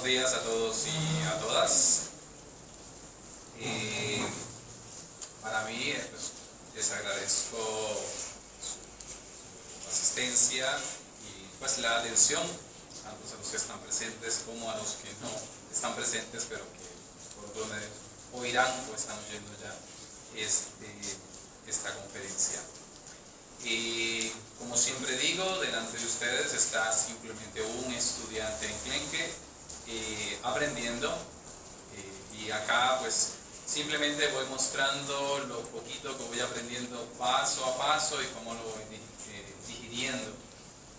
días a todos y a todas. Para mí, pues, les agradezco su asistencia y pues la atención, tanto a los que están presentes como a los que no están presentes, pero que por otro medio oirán o están oyendo ya esta conferencia. Como siempre digo, delante de ustedes está simplemente un estudiante enclenque aprendiendo, y acá pues simplemente voy mostrando lo poquito que voy aprendiendo paso a paso y cómo lo voy digiriendo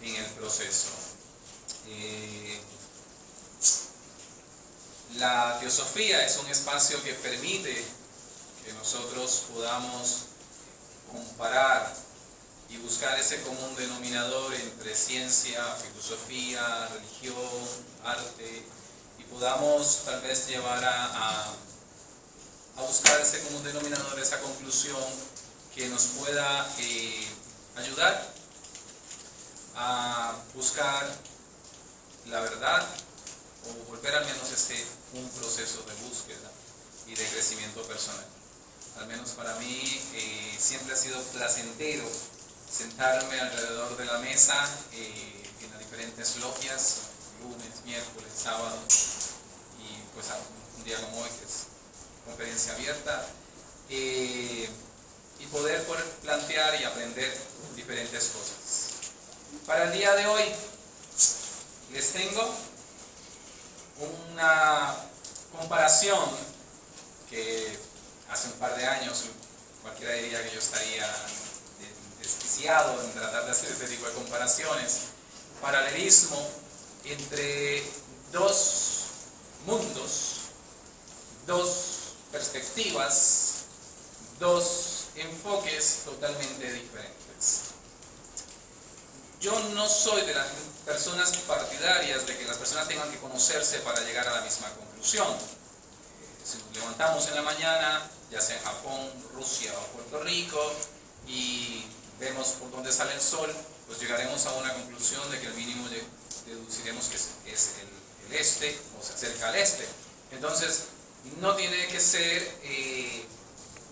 en el proceso. La teosofía es un espacio que permite que nosotros podamos comparar y buscar ese común denominador entre ciencia, filosofía, religión, arte, y podamos tal vez llevar a buscar ese común denominador, esa conclusión que nos pueda ayudar a buscar la verdad, o volver al menos un proceso de búsqueda y de crecimiento personal. Al menos para mí siempre ha sido placentero sentarme alrededor de la mesa en las diferentes logias, lunes, miércoles, sábado, y pues un día como hoy, que es conferencia abierta, y poder plantear y aprender diferentes cosas. Para el día de hoy les tengo una comparación que hace un par de años cualquiera diría que yo estaría desquiciado en tratar de hacer este tipo de comparaciones. Paralelismo entre dos mundos, dos perspectivas, dos enfoques totalmente diferentes. Yo no soy de las personas partidarias de que las personas tengan que conocerse para llegar a la misma conclusión. Si nos levantamos en la mañana, ya sea en Japón, Rusia o Puerto Rico, y vemos por dónde sale el sol, pues llegaremos a una conclusión de que el mínimo deduciremos que es el este, o se acerca al este. Entonces, no tiene que ser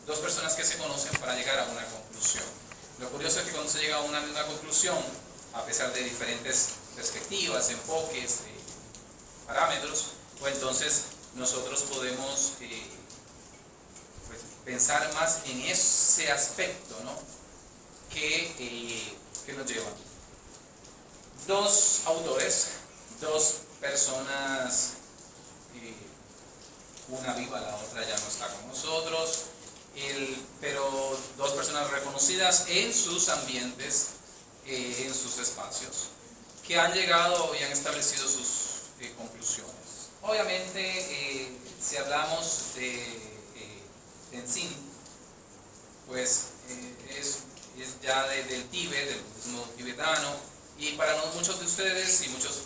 dos personas que se conocen para llegar a una conclusión. Lo curioso es que cuando se llega a una misma conclusión, a pesar de diferentes perspectivas, enfoques, parámetros, pues entonces nosotros podemos pues, pensar más en ese aspecto, ¿no? que nos lleva. Dos autores, dos personas, una viva, la otra ya no está con nosotros, pero dos personas reconocidas en sus ambientes, en sus espacios, que han llegado y han establecido sus conclusiones. Obviamente, si hablamos de Tenzin, pues es ya del Tíbet, del budismo tibetano, y para muchos de ustedes y muchos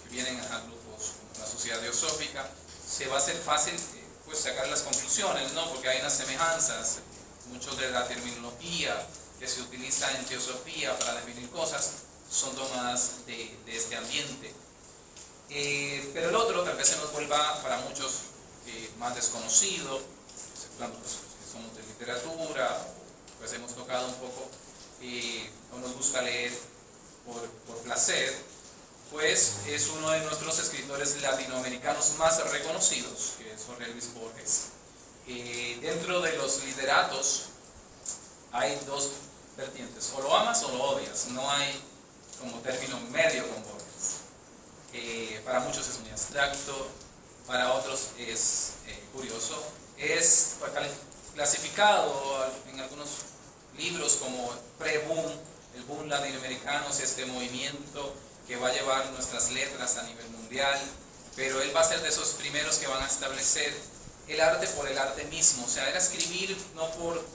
que vienen a grupos como la Sociedad Teosófica, se va a hacer fácil pues sacar las conclusiones, ¿no? Porque hay unas semejanzas, mucho de la terminología que se utiliza en teosofía para definir cosas son tomadas de este ambiente. Pero el otro tal vez se nos vuelva para muchos más desconocido, exceptuando pues, que somos de literatura, pues hemos tocado un poco, o nos gusta leer por placer, pues es uno de nuestros escritores latinoamericanos más reconocidos, que es Jorge Luis Borges. Dentro de los literatos hay dos vertientes, o lo amas o lo odias, no hay como término medio con Borges. Para muchos es muy abstracto, para otros es curioso, es clasificado en algunos libros como pre-boom. El boom latinoamericano es este movimiento que va a llevar nuestras letras a nivel mundial, pero él va a ser de esos primeros que van a establecer el arte por el arte mismo, o sea, era escribir no por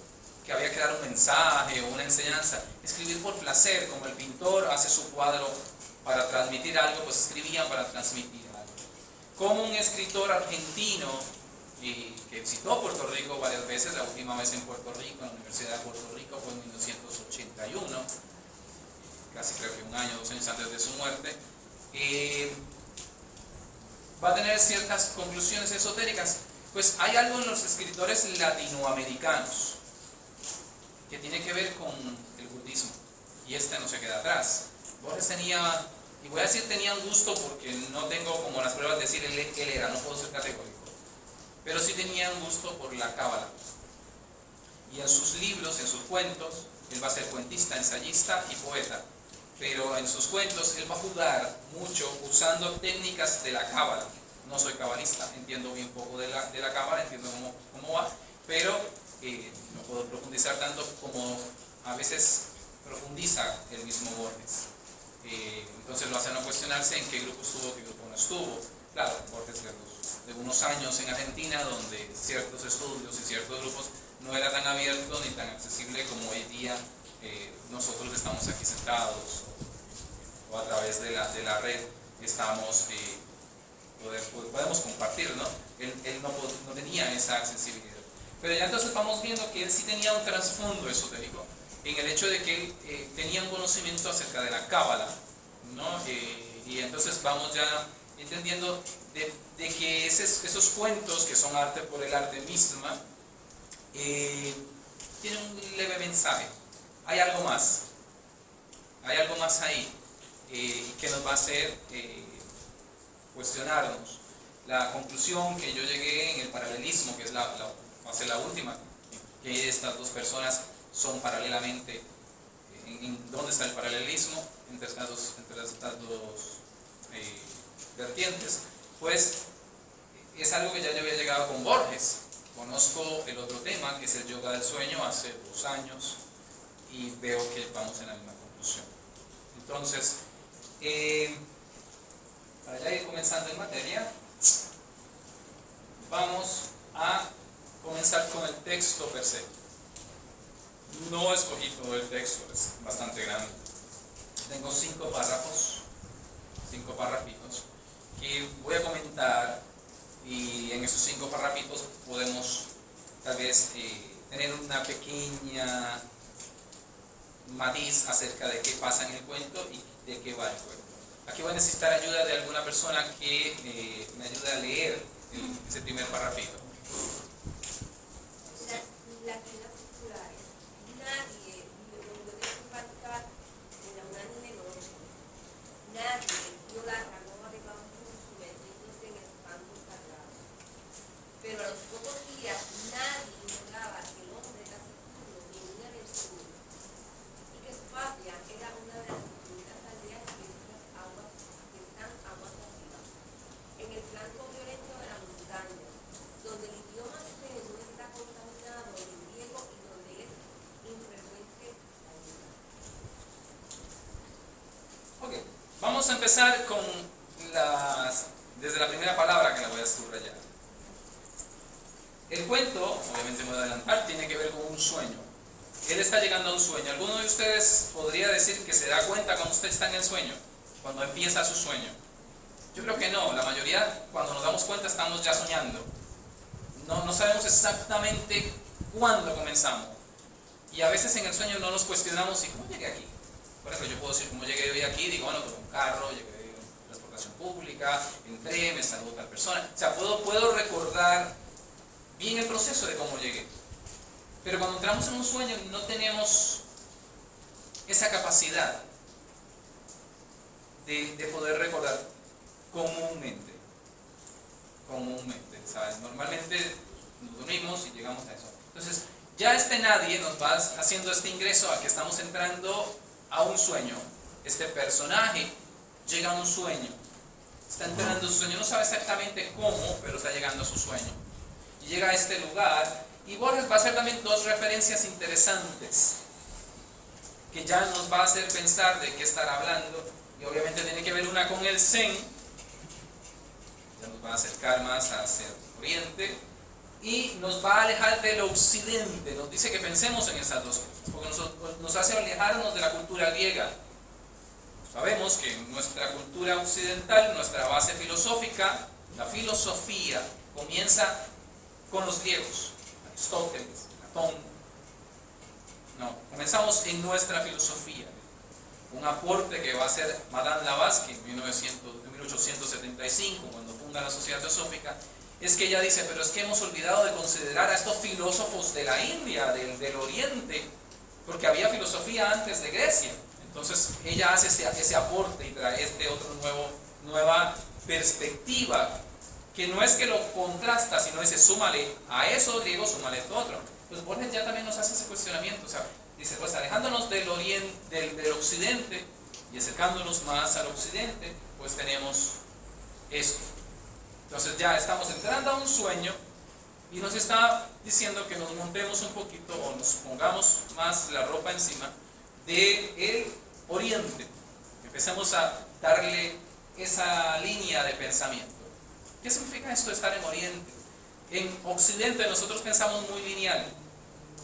que había que dar un mensaje o una enseñanza, escribir por placer, como el pintor hace su cuadro para transmitir algo, pues escribían para transmitir algo. Como un escritor argentino que visitó Puerto Rico varias veces, la última vez en Puerto Rico, en la Universidad de Puerto Rico fue en 1981, casi creo que un año, 2 años antes de su muerte, va a tener ciertas conclusiones esotéricas. Pues hay algo en los escritores latinoamericanos que tiene que ver con el budismo, y este no se queda atrás. Borges tenía, y voy a decir tenía un gusto porque no tengo como las pruebas de decir él era, no puedo ser categórico, pero sí tenía un gusto por la cábala. Y en sus libros, en sus cuentos, él va a ser cuentista, ensayista y poeta, pero en sus cuentos él va a jugar mucho usando técnicas de la cábala. No soy cabalista, entiendo bien poco de la cábala, entiendo cómo va, pero no puedo profundizar tanto como a veces profundiza el mismo Borges. Entonces lo hace no cuestionarse en qué grupo estuvo, qué grupo no estuvo. Claro, Borges de unos años en Argentina, donde ciertos estudios y ciertos grupos no era tan abierto ni tan accesible como hoy día nosotros estamos aquí sentados o a través de la red estamos, podemos compartir, ¿no? Él no tenía esa accesibilidad. Pero ya entonces vamos viendo que él sí tenía un trasfondo esotérico, en el hecho de que él tenía un conocimiento acerca de la cábala, ¿no? Y entonces vamos ya entendiendo de que esos cuentos, que son arte por el arte misma, tienen un leve mensaje. Hay algo más ahí que nos va a hacer cuestionarnos. La conclusión que yo llegué en el paralelismo, que va a ser la última, que estas dos personas son paralelamente, ¿en dónde está el paralelismo entre estas dos vertientes? Pues es algo que ya yo había llegado con Borges. Conozco el otro tema, que es el yoga del sueño, hace 2 años, y veo que vamos en la misma conclusión. Entonces, para ya ir comenzando en materia, vamos a comenzar con el texto per se. No escogí todo el texto, es bastante grande. Tengo 5 párrafos, 5 párrafitos, que voy a comentar, y en esos 5 párrafitos podemos tal vez tener una pequeña matiz acerca de qué pasa en el cuento y de qué va el cuento. Aquí voy a necesitar ayuda de alguna persona que me ayude a leer ese primer párrafito. Las reglas culturales. Nadie puede faltar en la unánime noche. Nadie vio la rama de bambú sumergiéndose en el fango sagrado. Pero a los pocos días nadie ignoraba que el hombre era seguro en una del sur y que su patria era una de las infinitas aldeas que están aguas arriba, en el flanco violento de la montaña, donde el idioma no está contaminado del griego y donde es infrecuente la vida. Ok, vamos a empezar con desde la primera palabra, que la voy a subrayar. El cuento, obviamente me voy a adelantar, tiene que ver con un sueño. Él está llegando a un sueño. ¿Alguno de ustedes podría decir que se da cuenta cuando usted está en el sueño? Cuando empieza su sueño. Yo creo que no. La mayoría, cuando nos damos cuenta, estamos ya soñando. No sabemos exactamente cuándo comenzamos. Y a veces en el sueño no nos cuestionamos, ¿y cómo llegué aquí? Por ejemplo, yo puedo decir cómo llegué hoy aquí. Digo, bueno, tomé un carro, llegué en transportación pública, entré, me saludó tal persona. O sea, puedo recordar bien el proceso de cómo llegué. Pero cuando entramos en un sueño no tenemos esa capacidad de poder recordar comúnmente, ¿sabes? Normalmente nos dormimos y llegamos a eso. Entonces, ya nadie nos va haciendo este ingreso a que estamos entrando a un sueño. Este personaje llega a un sueño, está entrando a su sueño, no sabe exactamente cómo, pero está llegando a su sueño. Y llega a este lugar, y Borges va a hacer también 2 referencias interesantes, que ya nos va a hacer pensar de qué estar hablando, y obviamente tiene que ver una con el Zen, ya nos va a acercar más hacia el oriente, y nos va a alejar del occidente. Nos dice que pensemos en esas 2 cosas, porque nos hace alejarnos de la cultura griega. Sabemos que en nuestra cultura occidental, nuestra base filosófica, la filosofía, comienza con los griegos, Aristóteles, Platón. No, comenzamos en nuestra filosofía. Un aporte que va a hacer Madame Blavatsky en 1875, cuando funda la Sociedad Teosófica, es que ella dice, pero es que hemos olvidado de considerar a estos filósofos de la India, del Oriente, porque había filosofía antes de Grecia. Entonces ella hace ese aporte y trae nueva perspectiva, que no es que lo contrasta, sino dice, súmale a eso griego, súmale esto otro. Pues Borges ya también nos hace ese cuestionamiento, o sea, dice, pues alejándonos del occidente y acercándonos más al occidente, pues tenemos esto. Entonces ya estamos entrando a un sueño y nos está diciendo que nos montemos un poquito o nos pongamos más la ropa encima del oriente. Empecemos a darle esa línea de pensamiento. ¿Qué significa esto de estar en oriente? En occidente nosotros pensamos muy lineal.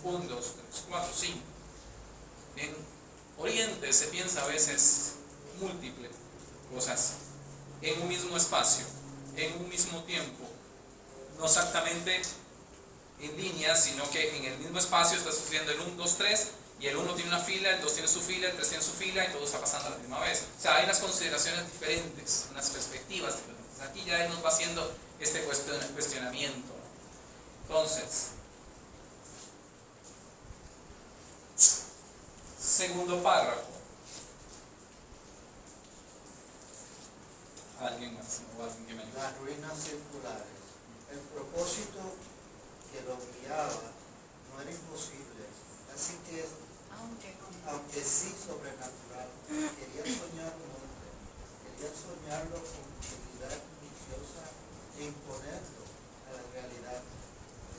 1, 2, 3, 4, 5. En oriente se piensa a veces múltiples cosas en un mismo espacio, en un mismo tiempo, no exactamente en línea, sino que en el mismo espacio está sucediendo el 1, 2, 3, y el 1 tiene una fila, el 2 tiene su fila, el 3 tiene su fila, y todo está pasando a la misma vez. O sea, hay unas consideraciones diferentes, unas perspectivas diferentes. Aquí ya nos va haciendo este cuestionamiento. Entonces, segundo párrafo. ¿Alguien más? ¿O alguien que me ayude? Las ruinas circulares. El propósito que lo guiaba no era imposible, así que, aunque sí sobrenatural, quería soñar un hombre, quería soñarlo con actividad ambiciosa e imponerlo a la realidad.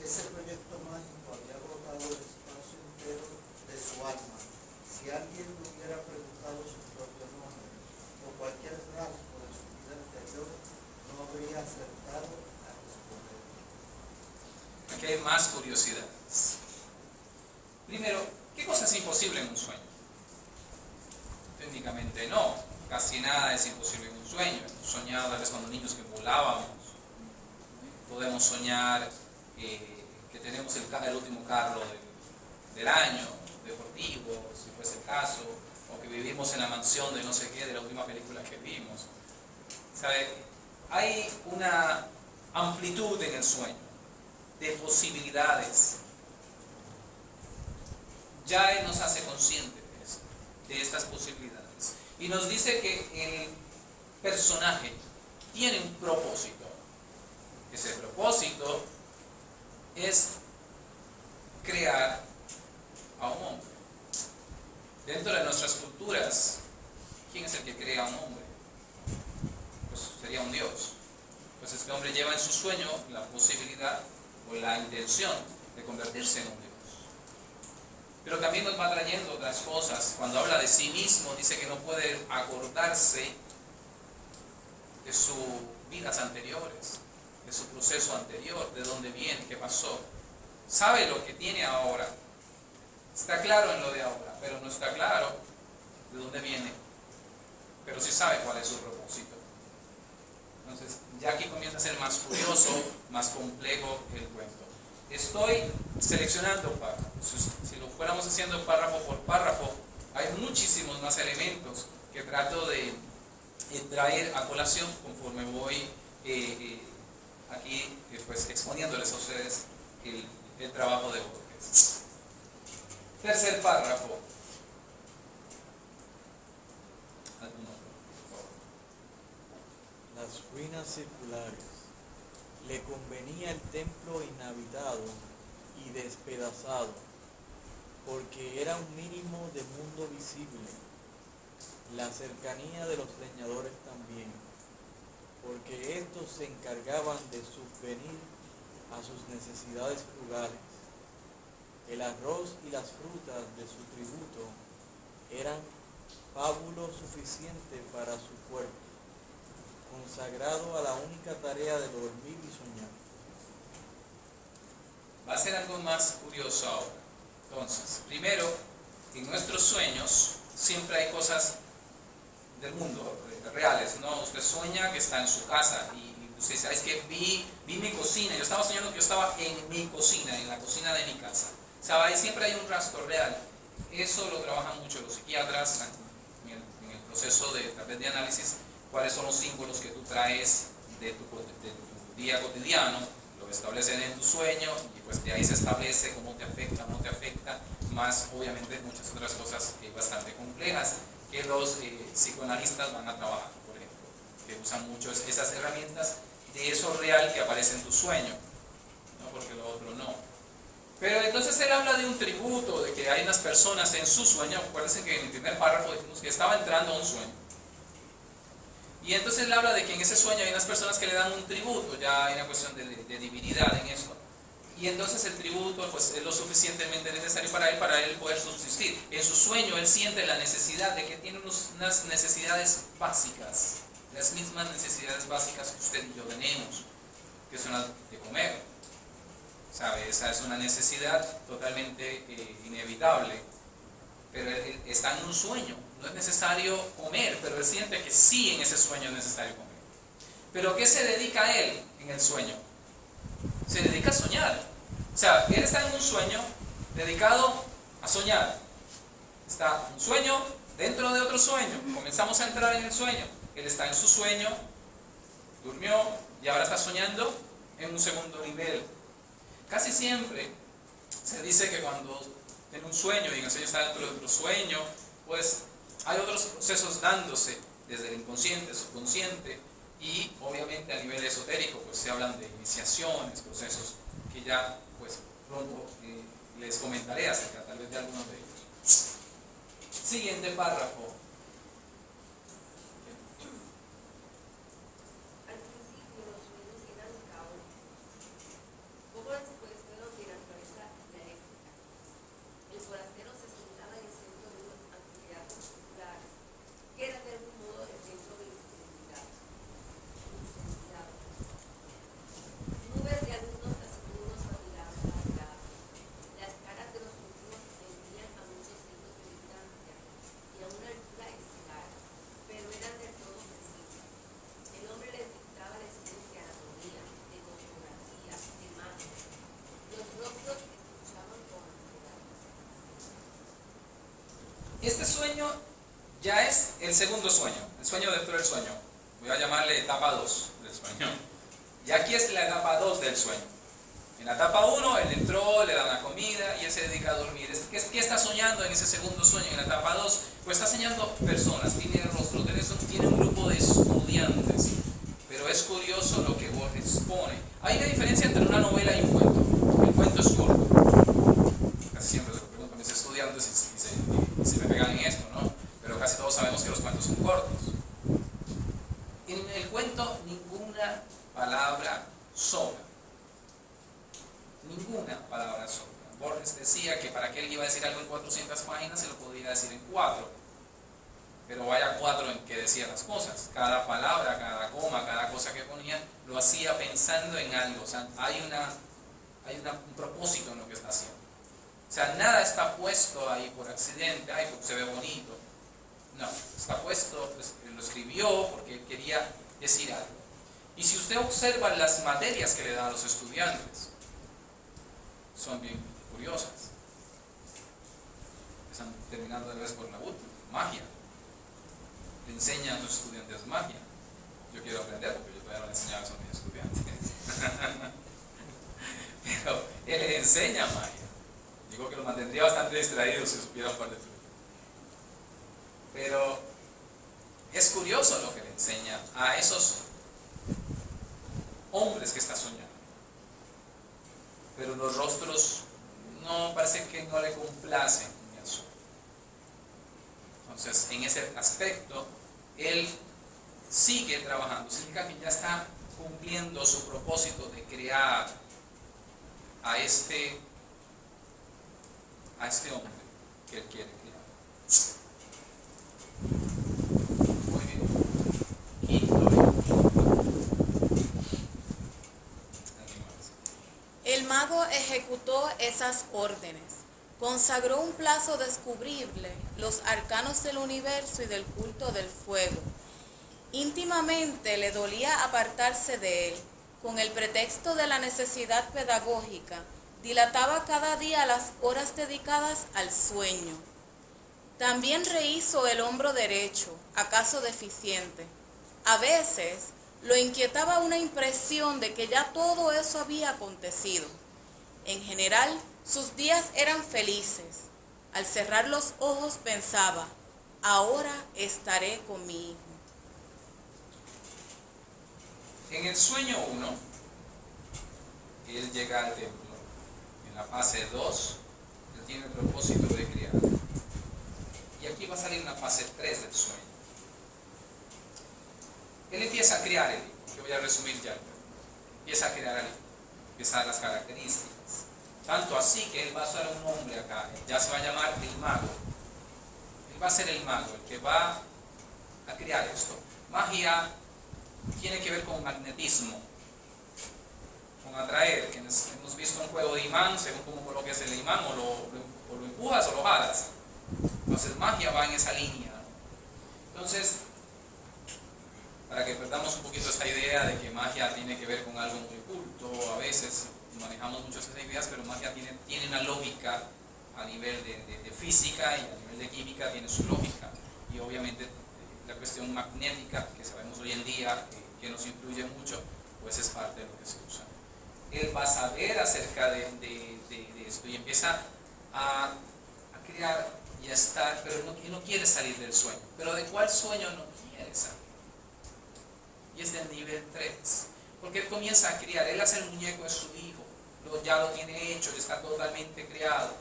Ese proyecto mágico había agotado el espacio entero de su alma. Si alguien le hubiera preguntado su propio nombre o cualquier rasgo de su vida anterior, no habría acertado a responder. Aquí hay más curiosidades. Primero, ¿qué cosa es imposible en un sueño? Técnicamente no, casi nada es imposible en un sueño. Hemos soñado tal vez cuando niños que volábamos. Podemos soñar que tenemos el último carro del año, deportivo, si fuese el caso, o que vivimos en la mansión de no sé qué, de la última película que vimos. ¿Sabe? Hay una amplitud en el sueño, de posibilidades. Ya Él nos hace conscientes de estas posibilidades. Y nos dice que el personaje tiene un propósito. Ese propósito es crear a un hombre. Dentro de nuestras culturas, ¿quién es el que crea a un hombre? Pues sería un Dios. Pues este hombre lleva en su sueño la posibilidad o la intención de convertirse en un Dios. Pero también nos va trayendo otras cosas. Cuando habla de sí mismo, dice que no puede acordarse de sus vidas anteriores, de su proceso anterior, de dónde viene, qué pasó. Sabe lo que tiene ahora. Está claro en lo de ahora, pero no está claro de dónde viene. Pero sí sabe cuál es su propósito. Entonces, ya aquí comienza a ser más curioso, más complejo el cuento. Estoy seleccionando párrafos. Si lo fuéramos haciendo párrafo por párrafo, hay muchísimos más elementos que trato de traer a colación conforme voy aquí pues, exponiéndoles a ustedes el trabajo de Borges. Tercer párrafo. Las ruinas circulares. Le convenía el templo inhabitado y despedazado, porque era un mínimo de mundo visible. La cercanía de los leñadores también, porque estos se encargaban de subvenir a sus necesidades frugales. El arroz y las frutas de su tributo eran pábulo suficiente para su cuerpo, consagrado a la única tarea de dormir y soñar. Va a ser algo más curioso ahora. Entonces, primero, en nuestros sueños siempre hay cosas del mundo, reales, ¿no? Usted sueña que está en su casa y usted dice, es que vi mi cocina. Yo estaba soñando que yo estaba en mi cocina, en la cocina de mi casa. O sea, ahí siempre hay un rastro real. Eso lo trabajan mucho los psiquiatras en el proceso de análisis, cuáles son los símbolos que tú traes de tu día cotidiano, lo establecen en tu sueño y pues de ahí se establece cómo te afecta o no te afecta, más obviamente muchas otras cosas bastante complejas que los psicoanalistas van a trabajar, por ejemplo, que usan mucho esas herramientas de eso real que aparece en tu sueño, ¿no? Porque lo otro no. Pero entonces él habla de un tributo, de que hay unas personas en su sueño. Acuérdense que en el primer párrafo dijimos que estaba entrando a un sueño. Y entonces él habla de que en ese sueño hay unas personas que le dan un tributo, ya hay una cuestión de divinidad en eso. Y entonces el tributo pues, es lo suficientemente necesario para él poder subsistir. En su sueño él siente la necesidad de que tiene unas necesidades básicas, las mismas necesidades básicas que usted y yo tenemos, que son las de comer. ¿Sabe? Esa es una necesidad totalmente inevitable, pero él está en un sueño, no es necesario comer, pero él siente que sí en ese sueño es necesario comer. ¿Pero qué se dedica a él en el sueño? Se dedica a soñar. O sea, él está en un sueño dedicado a soñar. Está un sueño dentro de otro sueño. Comenzamos a entrar en el sueño. Él está en su sueño, durmió y ahora está soñando en un segundo nivel. Casi siempre se dice que cuando tiene un sueño y el sueño está dentro de otro sueño, pues hay otros procesos dándose desde el inconsciente, subconsciente, y obviamente a nivel esotérico pues se hablan de iniciaciones, procesos que ya pues pronto les comentaré acerca tal vez de algunos de ellos. Siguiente párrafo. Al principio los sueños eran caóticos. Poco después fueron de naturaleza dialéctica. El forastero se sentaba en el centro de un anfiteatro circular, que era de algún modo el centro de insensibilidad. Nubes de alumnos taciturnos miraban la mirada. Las caras de los últimos vendían a muchos cientos de distancia y a una altura estelar, pero eran del todo precisas. El hombre les dictaba lecciones de anatomía, de cosmografía, de magia. Los rostros escuchaban con ansiedad. Este sueño ya es el segundo sueño, el sueño dentro del sueño. Voy a llamarle etapa 2 del sueño. Y aquí es la etapa 2 del sueño. En la etapa 1, él entró, le dan la comida y él se dedica a dormir. ¿Qué está soñando en ese segundo sueño? En la etapa 2, pues está soñando personas, tiene rostro, tiene un grupo de estudiantes. Pero es curioso lo que Borges pone. Hay una diferencia entre una novela y un cuento. El cuento es corto. Casi siempre se lo pregunto a mis estudiantes y se me pegan en esto, ¿no? Pero casi todos sabemos que los cuentos son cortos. En el cuento ninguna palabra sobra. Ninguna palabra sobra. Borges decía que para que él iba a decir algo en 400 páginas se lo podía decir en 4. Pero vaya 4 en que decía las cosas. Cada palabra, cada coma, cada cosa que ponía, lo hacía pensando en algo. O sea, hay un propósito en lo que está haciendo. O sea, nada está puesto ahí por accidente, ay, porque se ve bonito. No, está puesto, pues, lo escribió porque quería decir algo. Y si usted observa las materias que le da a los estudiantes, son bien curiosas. Están terminando de vez por la última, magia. Le enseñan a los estudiantes magia. Yo quiero aprender porque yo todavía no le enseñaba eso a mis estudiantes. Pero él le enseña magia. Digo que lo mantendría bastante distraído si supiera un par de trucos. Pero es curioso lo que le enseña a esos hombres que está soñando. Pero los rostros no parece que no le complacen en eso. Entonces, en ese aspecto, él sigue trabajando. Significa que ya está cumpliendo su propósito de crear a este hombre que él quiere crear. Muy bien. El mago ejecutó esas órdenes, consagró un plazo descubrible, los arcanos del universo y del culto del fuego. Íntimamente le dolía apartarse de él, con el pretexto de la necesidad pedagógica, dilataba cada día las horas dedicadas al sueño. También rehizo el hombro derecho, acaso deficiente. A veces lo inquietaba una impresión de que ya todo eso había acontecido. En general, sus días eran felices. Al cerrar los ojos pensaba, ahora estaré con mi hijo. En el sueño 1, él llega al templo. En la fase 2, él tiene el propósito de criar. Y aquí va a salir una fase 3 del sueño. Él empieza a criar el hijo. Yo voy a resumir ya. Empieza a crear al hijo. Empieza a dar las características. Tanto así que él va a ser un hombre acá. Ya se va a llamar el mago. Él va a ser el mago, el que va a crear esto. Magia tiene que ver con magnetismo, con atraer. Hemos visto un juego de imán, según cómo coloques el imán, o lo empujas o lo jalas. Entonces magia va en esa línea. Entonces, para que perdamos un poquito esta idea de que magia tiene que ver con algo muy oculto, a veces manejamos muchas esas ideas, pero magia tiene una lógica a nivel de física, y a nivel de química tiene su lógica. Y obviamente la cuestión magnética, que sabemos hoy en día que nos influye mucho, pues es parte de lo que se usa. Él va a saber acerca de esto y empieza a crear y a estar, pero no quiere salir del sueño. ¿Pero de cuál sueño no quiere salir? Y es del nivel 3. Porque él comienza a criar, él hace el muñeco de su hijo, ya lo tiene hecho, está totalmente creado.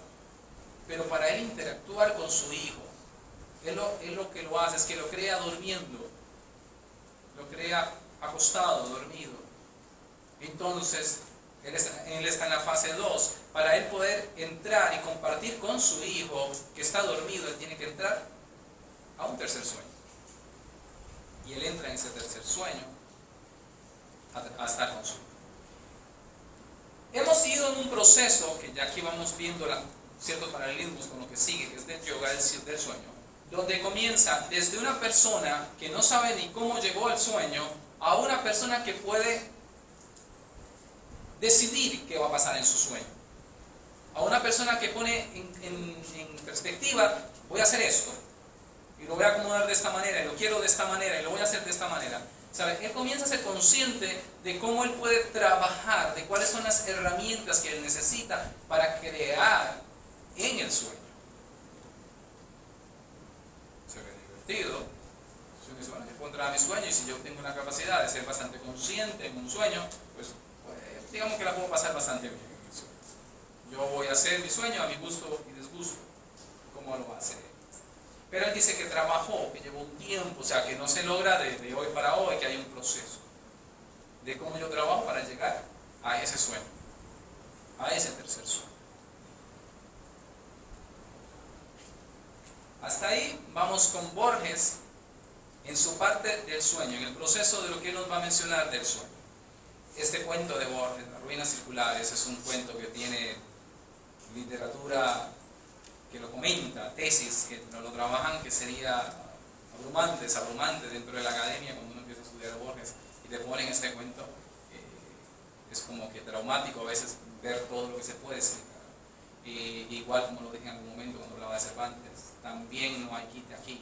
Pero para él interactuar con su hijo, él lo que lo hace es que lo crea durmiendo, lo crea acostado, dormido. Entonces, él está en la fase 2. Para él poder entrar y compartir con su hijo que está dormido, él tiene que entrar a un tercer sueño. Y él entra en ese tercer sueño a estar con su hijo. Hemos ido en un proceso que ya aquí vamos viendo ciertos paralelismos con lo que sigue, que es del yoga del sueño, donde comienza desde una persona que no sabe ni cómo llegó al sueño a una persona que puede decidir qué va a pasar en su sueño, a una persona que pone en perspectiva, voy a hacer esto y lo voy a acomodar de esta manera y lo quiero de esta manera y lo voy a hacer de esta manera. ¿Sabe? Él comienza a ser consciente de cómo él puede trabajar, de cuáles son las herramientas que él necesita para crear en el sueño. Se ve divertido. Yo puedo entrar a mi sueño, y si yo tengo la capacidad de ser bastante consciente en un sueño, pues digamos que la puedo pasar bastante bien en el sueño. Yo voy a hacer mi sueño a mi gusto y disgusto. ¿Cómo lo va a hacer? Pero él dice que trabajó, que llevó un tiempo, o sea, que no se logra de hoy para hoy, que hay un proceso de cómo yo trabajo para llegar a ese sueño, a ese tercer sueño. Hasta ahí vamos con Borges en su parte del sueño, en el proceso de lo que él nos va a mencionar del sueño. Este cuento de Borges, Las ruinas circulares, es un cuento que tiene literatura que lo comenta, tesis que lo trabajan, que sería abrumante dentro de la academia cuando uno empieza a estudiar a Borges y te ponen este cuento. Es como que traumático a veces ver todo lo que se puede explicar. Igual como lo dije en algún momento cuando hablaba de Cervantes, también no hay quite aquí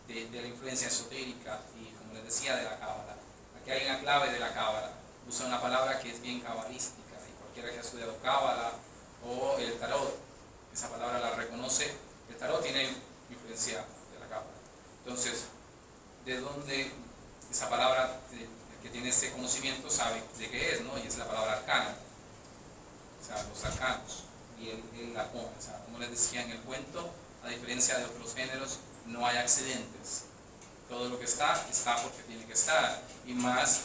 de la influencia esotérica y, como les decía, de la cábala. Aquí hay una clave de la cábala. Usa una palabra que es bien cabalística, y cualquiera que ha estudiado cábala o el tarot, esa palabra la reconoce. El tarot tiene influencia de la cábala. Entonces, ¿de dónde esa palabra, el que tiene ese conocimiento sabe de qué es, ¿no? Y es la palabra arcana, o sea, los arcanos, y él la pone. O sea, como les decía en el cuento, a diferencia de otros géneros, no hay accidentes. Todo lo que está porque tiene que estar. Y más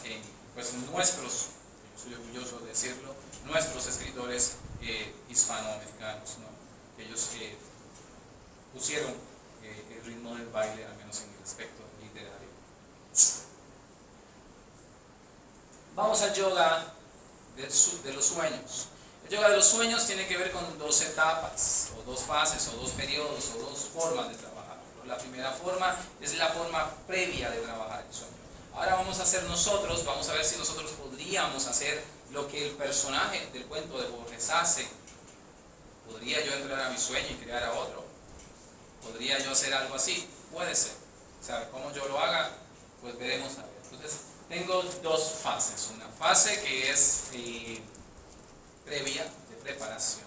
pues nuestros, yo soy orgulloso de decirlo, nuestros escritores hispanoamericanos, ¿no? Ellos pusieron el ritmo del baile, al menos en el aspecto literario. Vamos al yoga de los sueños. El yoga de los sueños tiene que ver con dos etapas, o dos fases, o dos periodos, o dos formas de trabajar. La primera forma es la forma previa de trabajar el sueño. Ahora vamos a hacer nosotros, vamos a ver si nosotros podríamos hacer lo que el personaje del cuento de Borges hace. ¿Podría yo entrar a mi sueño y crear a otro? ¿Podría yo hacer algo así? Puede ser. ¿Sabe cómo yo lo haga? Pues veremos a ver. Entonces, tengo dos fases. Una fase que es previa, de preparación,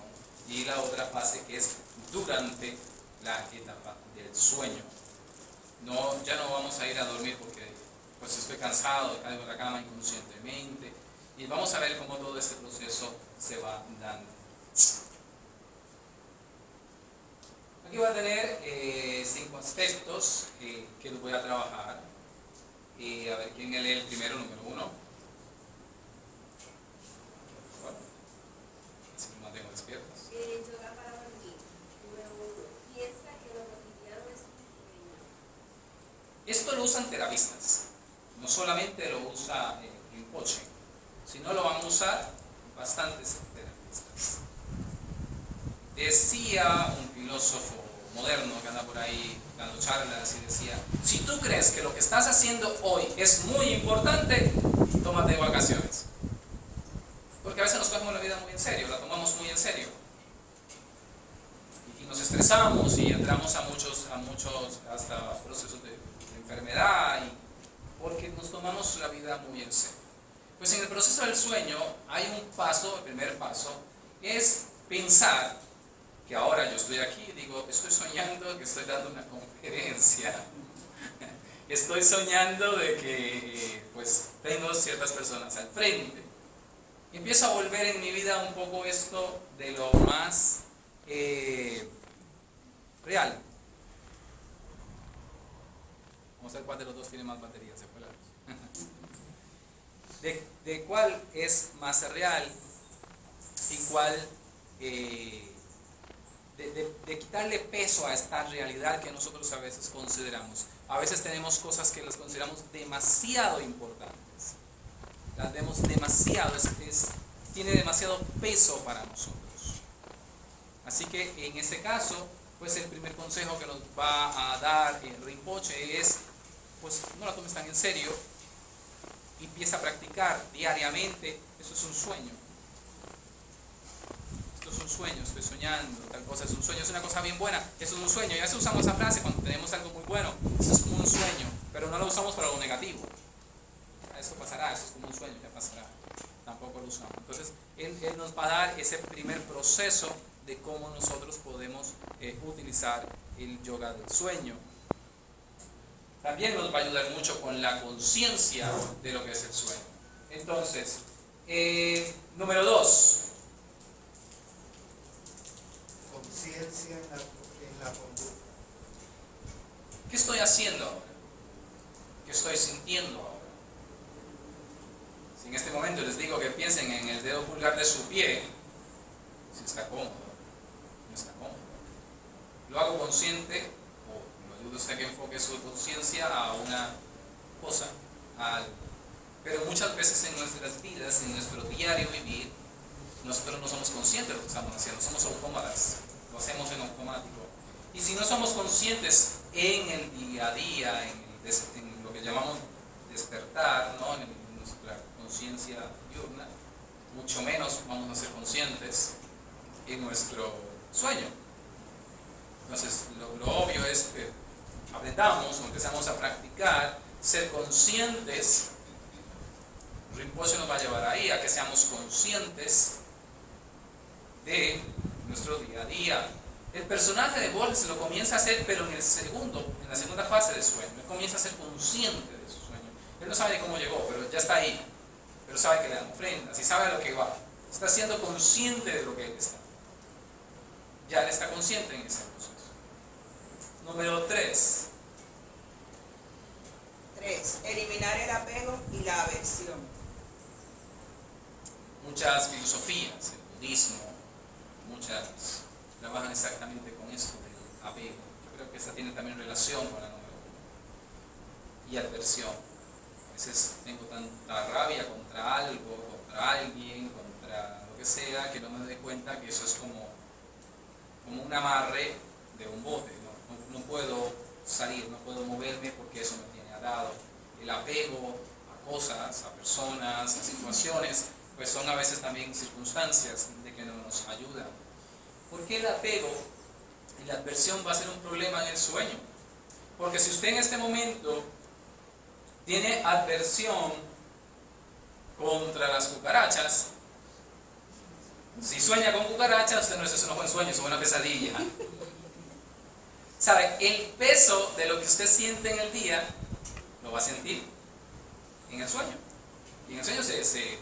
y la otra fase que es durante la etapa del sueño. Ya no vamos a ir a dormir porque pues estoy cansado, caigo en la cama inconscientemente, y vamos a ver cómo todo este proceso se va dando. Aquí voy a tener 5 aspectos que los voy a trabajar. A ver, ¿quién lee el primero, número 1? Así me mantengo despiertos. Yoga para dormir. Número 1. Piensa que lo cotidiano es un sueño. Esto lo usan terapistas. No solamente lo usa Rinpoche, sino lo van a usar bastantes terapistas. Decía un filósofo moderno que anda por ahí dando charlas y decía: si tú crees que lo que estás haciendo hoy es muy importante, tómate vacaciones. Porque a veces nos tomamos la vida muy en serio, la tomamos muy en serio. Y nos estresamos y entramos a muchos hasta procesos de enfermedad, porque nos tomamos la vida muy en serio. Pues en el proceso del sueño hay un paso, el primer paso, es pensar que ahora yo estoy aquí y digo, estoy soñando que estoy dando una conferencia. Estoy soñando de que pues tengo ciertas personas al frente. Y empiezo a volver en mi vida un poco esto de lo más real. Vamos a ver cuál de los dos tiene más baterías. De cuál es más real y cuál de quitarle peso a esta realidad que nosotros a veces consideramos. A veces tenemos cosas que las consideramos demasiado importantes. Las vemos demasiado, tiene demasiado peso para nosotros. Así que en ese caso, pues el primer consejo que nos va a dar el Rinpoche es, pues no la tomes tan en serio, y empieza a practicar diariamente. Eso es un sueño. Esto es un sueño, estoy soñando, tal cosa es un sueño, es una cosa bien buena, eso es un sueño. Y a veces usamos esa frase cuando tenemos algo muy bueno, eso es como un sueño, pero no lo usamos para algo negativo. Eso pasará, eso es como un sueño, ya pasará. Tampoco lo usamos. Entonces, él nos va a dar ese primer proceso de cómo nosotros podemos utilizar el yoga del sueño. También nos va a ayudar mucho con la conciencia de lo que es el sueño. Entonces, número 2. Conciencia en la conducta. ¿Qué estoy haciendo ahora? ¿Qué estoy sintiendo ahora? Si en este momento les digo que piensen en el dedo pulgar de su pie, si está cómodo, no está cómodo. Lo hago consciente, o lo ayudo a usted que enfoque su conciencia a una cosa, a algo. Pero muchas veces en nuestras vidas, en nuestro diario vivir, nosotros no somos conscientes de lo que estamos haciendo, somos autómatas, lo hacemos en automático. Y si no somos conscientes en el día a día, en lo que llamamos despertar, ¿no? En nuestra conciencia diurna, mucho menos vamos a ser conscientes en nuestro sueño. Entonces, lo obvio es que aprendamos o empezamos a practicar, ser conscientes. Rinpoche nos va a llevar ahí, a que seamos conscientes de nuestro día a día. El personaje de Borges lo comienza a hacer, pero en la segunda fase del sueño. Él comienza a ser consciente de su sueño. Él no sabe de cómo llegó, pero ya está ahí. Pero sabe que le dan ofrendas y sabe a lo que va. Está siendo consciente de lo que él está. Ya él está consciente en ese proceso. Número 3. 3. Eliminar el apego y la aversión. Muchas filosofías, el budismo, muchas trabajan exactamente con esto del apego. Yo creo que esta tiene también relación con la número 1. Y aversión. A veces tengo tanta rabia contra algo, contra alguien, contra lo que sea, que no me doy cuenta que eso es como un amarre de un bote. No puedo salir, no puedo moverme porque eso me tiene atado. El apego a cosas, a personas, a situaciones, pues son a veces también circunstancias de que no nos ayudan. ¿Por qué el apego y la aversión va a ser un problema en el sueño? Porque si usted en este momento tiene aversión contra las cucarachas. Si sueña con cucarachas, usted no es un buen sueño, es una pesadilla. ¿Sabe? El peso de lo que usted siente en el día lo va a sentir en el sueño. Y en el sueño se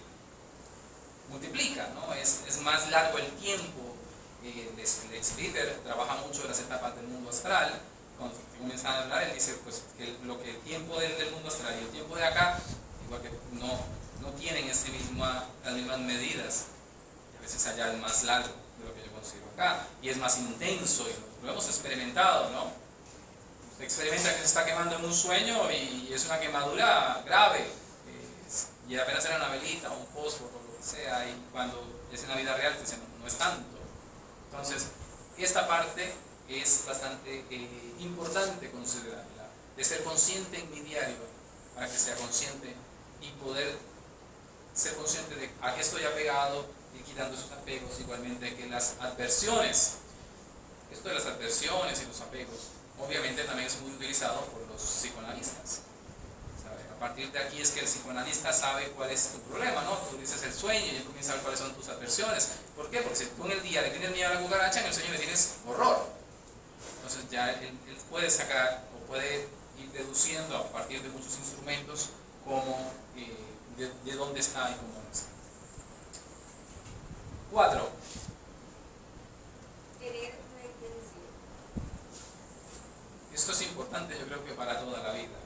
multiplica, ¿no? Es más largo el tiempo. El Schlitter trabaja mucho en las etapas del mundo astral. Cuando comienzan a hablar, él dice pues, que el tiempo del mundo astral y el tiempo de acá, igual que no tienen las mismas medidas. A veces allá es más largo de lo que yo considero acá y es más intenso, y lo hemos experimentado, ¿no? Usted experimenta que se está quemando en un sueño y es una quemadura grave, y apenas era una velita o un fósforo o lo que sea, y cuando es en la vida real pues no es tanto. Entonces, esta parte es bastante importante considerarla, de ser consciente en mi diario, para que sea consciente y poder ser consciente de a qué estoy apegado y quitando esos apegos, igualmente que las adversiones. Esto de las adversiones y los apegos, obviamente también es muy utilizado por los psicoanalistas. ¿Sabe? A partir de aquí es que el psicoanalista sabe cuál es tu problema, ¿no? Tú dices el sueño y él comienza a ver cuáles son tus adversiones. ¿Por qué? Porque si tú en el día le tienes miedo a la cucaracha, en el sueño le tienes horror. Entonces ya él puede sacar o puede ir deduciendo a partir de muchos instrumentos cómo, de dónde está y cómo no está. 4. Tener una intención. Esto es importante, yo creo que para toda la vida.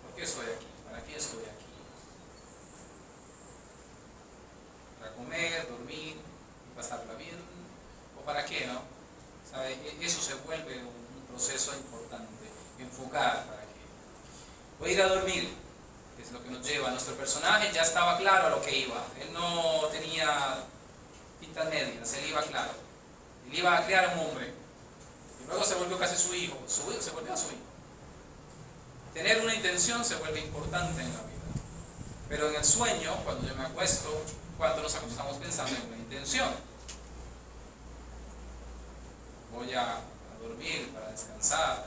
¿Por qué estoy aquí? ¿Para qué estoy aquí? ¿Para comer, dormir y pasarla bien? ¿O para qué, no? ¿Sabe? Eso se vuelve un proceso importante. Enfocar para qué. Voy a ir a dormir, que es lo que nos lleva. Nuestro personaje ya estaba claro a lo que iba. Él no tenía pintas medias, él iba claro. Él iba a crear un hombre. Y luego se volvió casi su hijo. Se volvió a su hijo. Tener una intención se vuelve importante en la vida. Pero en el sueño, cuando yo me acuesto, cuando nos acostamos pensando en una intención. Voy a dormir para descansar.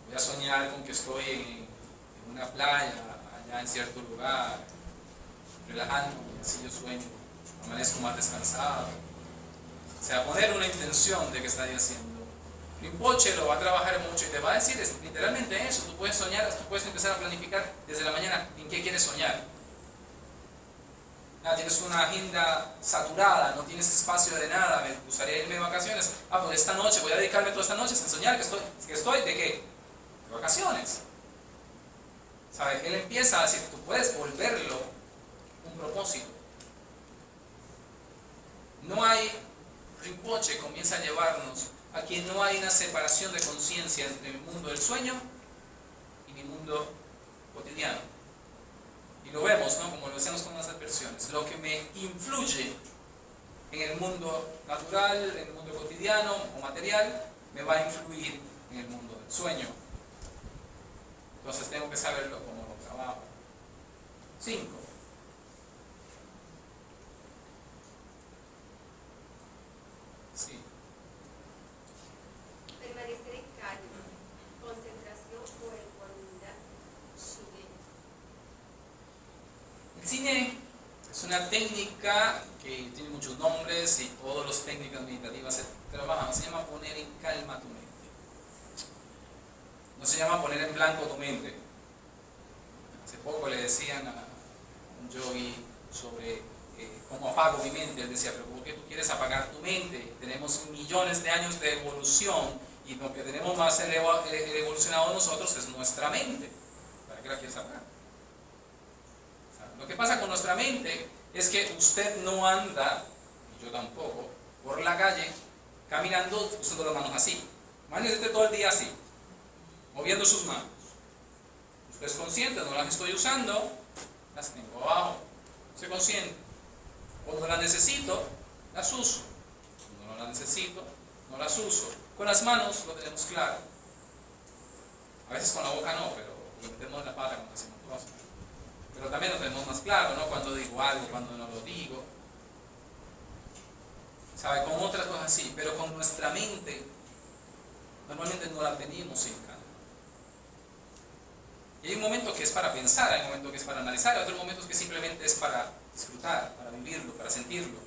Voy a soñar con que estoy en una playa, allá en cierto lugar, relajándome, así yo sueño, amanezco más descansado. O sea, poner una intención de que está haciendo. Rinpoche lo va a trabajar mucho y te va a decir literalmente eso. Tú puedes soñar, tú puedes empezar a planificar desde la mañana en qué quieres soñar. Tienes una agenda saturada, no tienes espacio de nada, me gustaría irme de vacaciones. Pues esta noche, voy a dedicarme toda esta noche a soñar que estoy ¿de qué? De vacaciones. ¿Sabe? Él empieza a decir, tú puedes volverlo un propósito. No hay, Rinpoche comienza a llevarnos a que no hay una separación de conciencia entre el mundo del sueño y mi mundo cotidiano. Y lo vemos, ¿no? Como lo decíamos con las adversiones. Lo que me influye en el mundo natural, en el mundo cotidiano o material, me va a influir en el mundo del sueño. Entonces tengo que saberlo como lo trabajo. 5. Sí. Permanecer en calma, concentración o ecuanimidad. El cine es una técnica que tiene muchos nombres y todas las técnicas meditativas se trabajan. Se llama poner en calma tu mente. No se llama poner en blanco tu mente. Hace poco le decían a un yogi sobre cómo apago mi mente. Él decía, pero ¿por qué tú quieres apagar tu mente? Tenemos millones de años de evolución y lo que tenemos más evolucionado nosotros es nuestra mente. ¿Para qué la quieres apagar? Lo que pasa con nuestra mente es que usted no anda, y yo tampoco, por la calle caminando usando las manos así. Imagínese todo el día así, moviendo sus manos. Usted es consciente, no las estoy usando, las tengo abajo. Soy consciente. Cuando las necesito, las uso. Cuando no las necesito, no las uso. Con las manos lo tenemos claro. A veces con la boca no, pero lo metemos en la pata cuando hacemos cosas. Pero también lo tenemos más claro, ¿no? Cuando digo algo, cuando no lo digo. ¿Sabe? Con otras cosas sí, pero con nuestra mente normalmente no la tenemos en calma. Y hay un momento que es para pensar, hay un momento que es para analizar, hay otros momentos que simplemente es para disfrutar, para vivirlo, para sentirlo.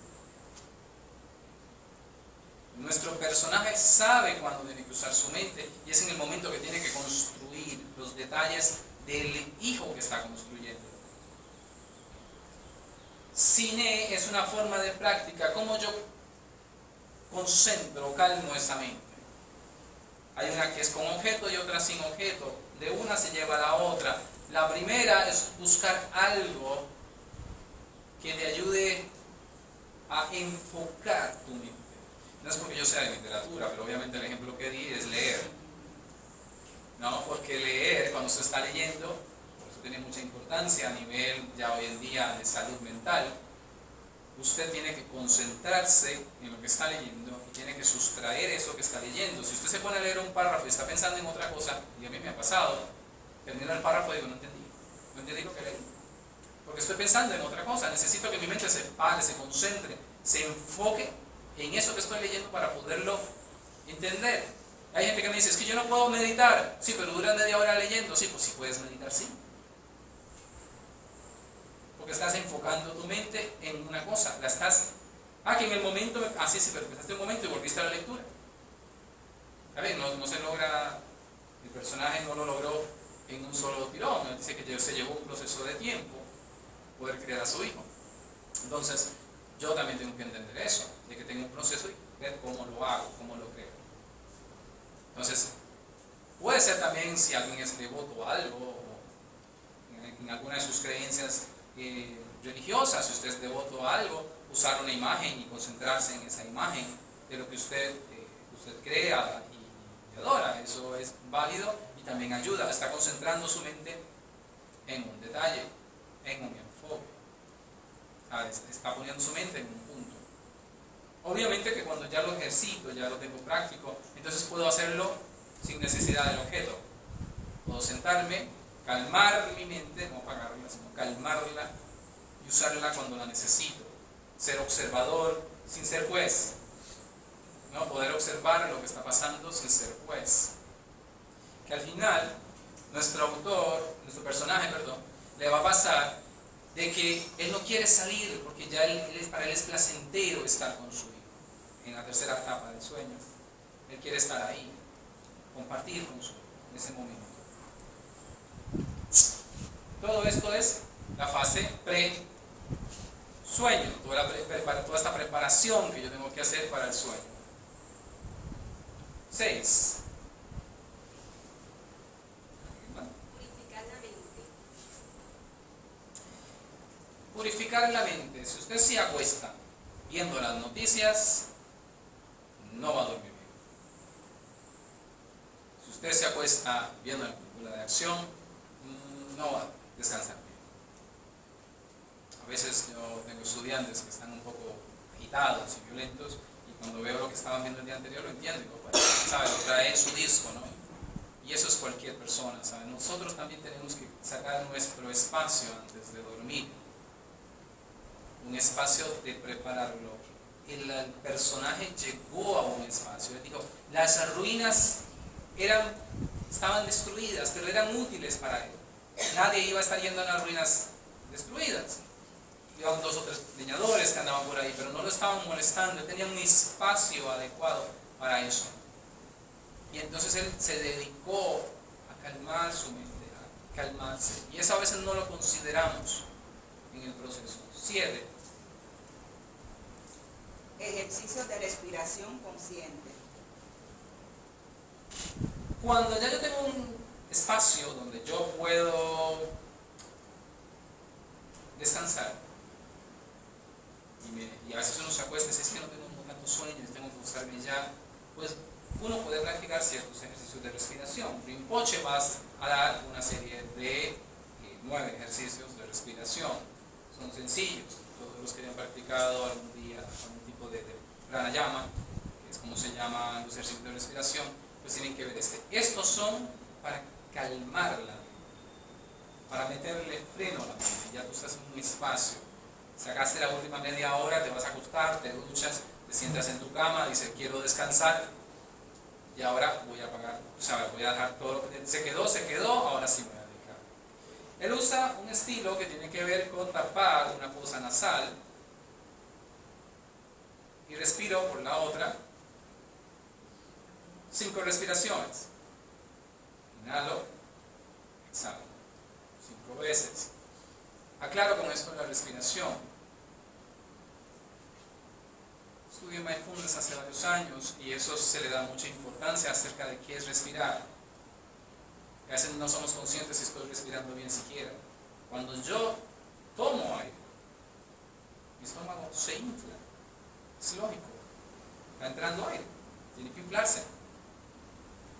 Nuestro personaje sabe cuándo tiene que usar su mente y es en el momento que tiene que construir los detalles del hijo que está construyendo. Cine es una forma de práctica, como yo concentro, calmo esa mente. Hay una que es con objeto y otra sin objeto. De una se lleva a la otra. La primera es buscar algo que te ayude a enfocar tu mente. No es porque yo sea de literatura, pero obviamente el ejemplo que di es leer. No, porque leer, cuando se está leyendo, por eso tiene mucha importancia a nivel ya hoy en día de salud mental. Usted tiene que concentrarse en lo que está leyendo y tiene que sustraer eso que está leyendo. Si usted se pone a leer un párrafo y está pensando en otra cosa, y a mí me ha pasado, termino el párrafo y digo, no entendí lo que leí. Porque estoy pensando en otra cosa, necesito que mi mente se pare, se concentre, se enfoque en eso que estoy leyendo para poderlo entender. Hay gente que me dice, es que yo no puedo meditar. Sí, pero dura media hora leyendo. Sí, pues si puedes meditar, sí. Porque estás enfocando tu mente en una cosa. La estás... que en el momento... sí, pero empezaste un momento y volviste a la lectura. A ver, no se logra... El personaje no lo logró en un solo tirón. Dice que se llevó un proceso de tiempo poder crear a su hijo. Entonces, yo también tengo que entender eso, de que tengo un proceso y ver cómo lo hago, cómo lo creo. Entonces, puede ser también si alguien es devoto a algo, o en alguna de sus creencias religiosas, si usted es devoto a algo, usar una imagen y concentrarse en esa imagen de lo que usted crea y adora. Eso es válido y también ayuda. Está concentrando su mente en un detalle, en un enfoque. Está poniendo su mente en un punto. Obviamente que cuando ya lo ejercito, ya lo tengo práctico, entonces puedo hacerlo sin necesidad del objeto. Puedo sentarme, calmar mi mente, no apagarla, sino calmarla y usarla cuando la necesito. Ser observador sin ser juez. ¿No? Poder observar lo que está pasando sin ser juez. Que al final, nuestro personaje, le va a pasar de que él no quiere salir porque ya para él es placentero estar con su hijo en la tercera etapa del sueño. Él quiere estar ahí, compartir con su hijo en ese momento. Todo esto es la fase pre-sueño, toda esta preparación que yo tengo que hacer para el sueño. 6. Purificar la mente. Si usted se acuesta viendo las noticias, no va a dormir bien. Si usted se acuesta viendo la película de acción, no va a descansar bien. A veces yo tengo estudiantes que están un poco agitados y violentos y cuando veo lo que estaban viendo el día anterior lo entiendo. ¿Sabe? Lo trae en su disco, ¿no? Y eso es cualquier persona, ¿sabe? Nosotros también tenemos que sacar nuestro espacio antes de dormir. Un espacio de prepararlo. El personaje llegó a un espacio. Él dijo, las ruinas estaban destruidas, pero eran útiles para él. Nadie iba a estar yendo a las ruinas destruidas. Iban 2 o 3 leñadores que andaban por ahí, pero no lo estaban molestando. Él tenía un espacio adecuado para eso. Y entonces él se dedicó a calmar su mente, a calmarse. Y eso a veces no lo consideramos en el proceso. 7. Ejercicios de respiración consciente. Cuando ya yo tengo un espacio donde yo puedo descansar, y a veces uno se acuesta y dice, es que no tengo tanto sueño, tengo que acostarme ya, pues uno puede practicar ciertos ejercicios de respiración. Rinpoche va a dar una serie de 9 ejercicios de respiración. Son sencillos. Todos los que hayan practicado algún día algún tipo de pranayama, que es como se llaman los ejercicios de respiración, pues tienen que ver Estos son para calmar la mente, para meterle freno a la mente. Ya tú estás en un espacio, sacaste la última media hora, te vas a acostar, te duchas, te sientas en tu cama, dices quiero descansar y ahora voy a apagar, voy a dejar todo lo que se quedó, ahora sí me voy a dedicar Él usa un estilo que tiene que ver con tapar una fosa nasal y respiro por la otra 5 respiraciones. Inhalo, exhalo 5 veces. Aclaro con esto la respiración. Estudié mindfulness hace varios años y eso se le da mucha importancia acerca de qué es respirar. A veces no somos conscientes si estoy respirando bien siquiera. Cuando yo tomo aire, mi estómago se infla. Es lógico. Está entrando aire. Tiene que inflarse.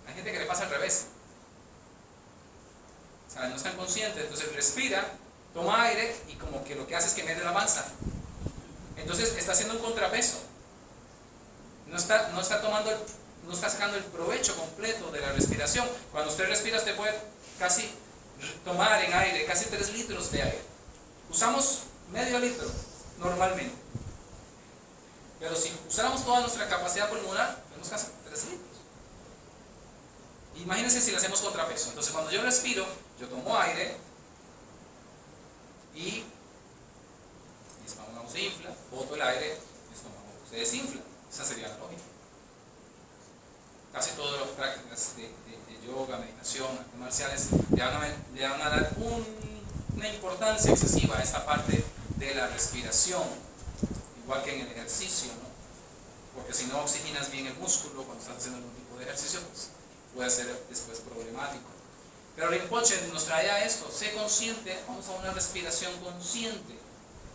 Hay gente que le pasa al revés. O sea, no están conscientes. Entonces respira, toma aire y como que lo que hace es que mete la panza. Entonces está haciendo un contrapeso. No está sacando el provecho completo de la respiración. Cuando usted respira, usted puede casi tomar en aire casi 3 litros de aire. Usamos medio litro normalmente. Pero si usáramos toda nuestra capacidad pulmonar, tenemos casi 3 litros. Imagínense si le hacemos contrapeso. Entonces cuando yo respiro, yo tomo aire y mi estómago se infla, boto el aire, mi estómago se desinfla. Esa sería la lógica. Casi todas las prácticas de yoga, meditación, artes marciales le van a dar una importancia excesiva a esta parte de la respiración, igual que en el ejercicio, ¿no? Porque si no oxigenas bien el músculo cuando estás haciendo algún tipo de ejercicio, pues puede ser después problemático. Pero Rinpoche nos trae a esto: sé consciente, vamos a una respiración consciente,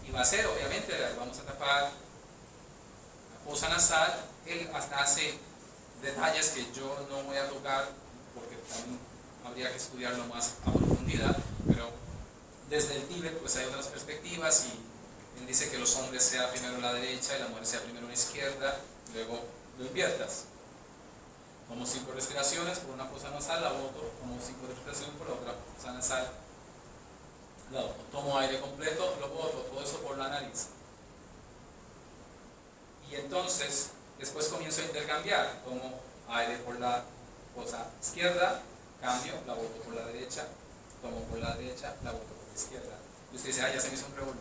y va a ser, obviamente, vamos a tapar la fosa nasal. Él hasta hace detalles que yo no voy a tocar porque también habría que estudiarlo más a profundidad, pero desde el Tíbet pues hay otras perspectivas, y él dice que los hombres sea primero la derecha y la mujer sea primero la izquierda, luego lo inviertas. Tomo 5 respiraciones por una fosa nasal, la boto, tomo 5 respiraciones por la otra fosa nasal, la boto. Tomo aire completo, lo boto, todo eso por la nariz. Y entonces después comienzo a intercambiar, tomo aire por la fosa izquierda, cambio, la boto por la derecha, tomo por la derecha, la boto por la izquierda. Y usted dice, ya se me hizo un revolú.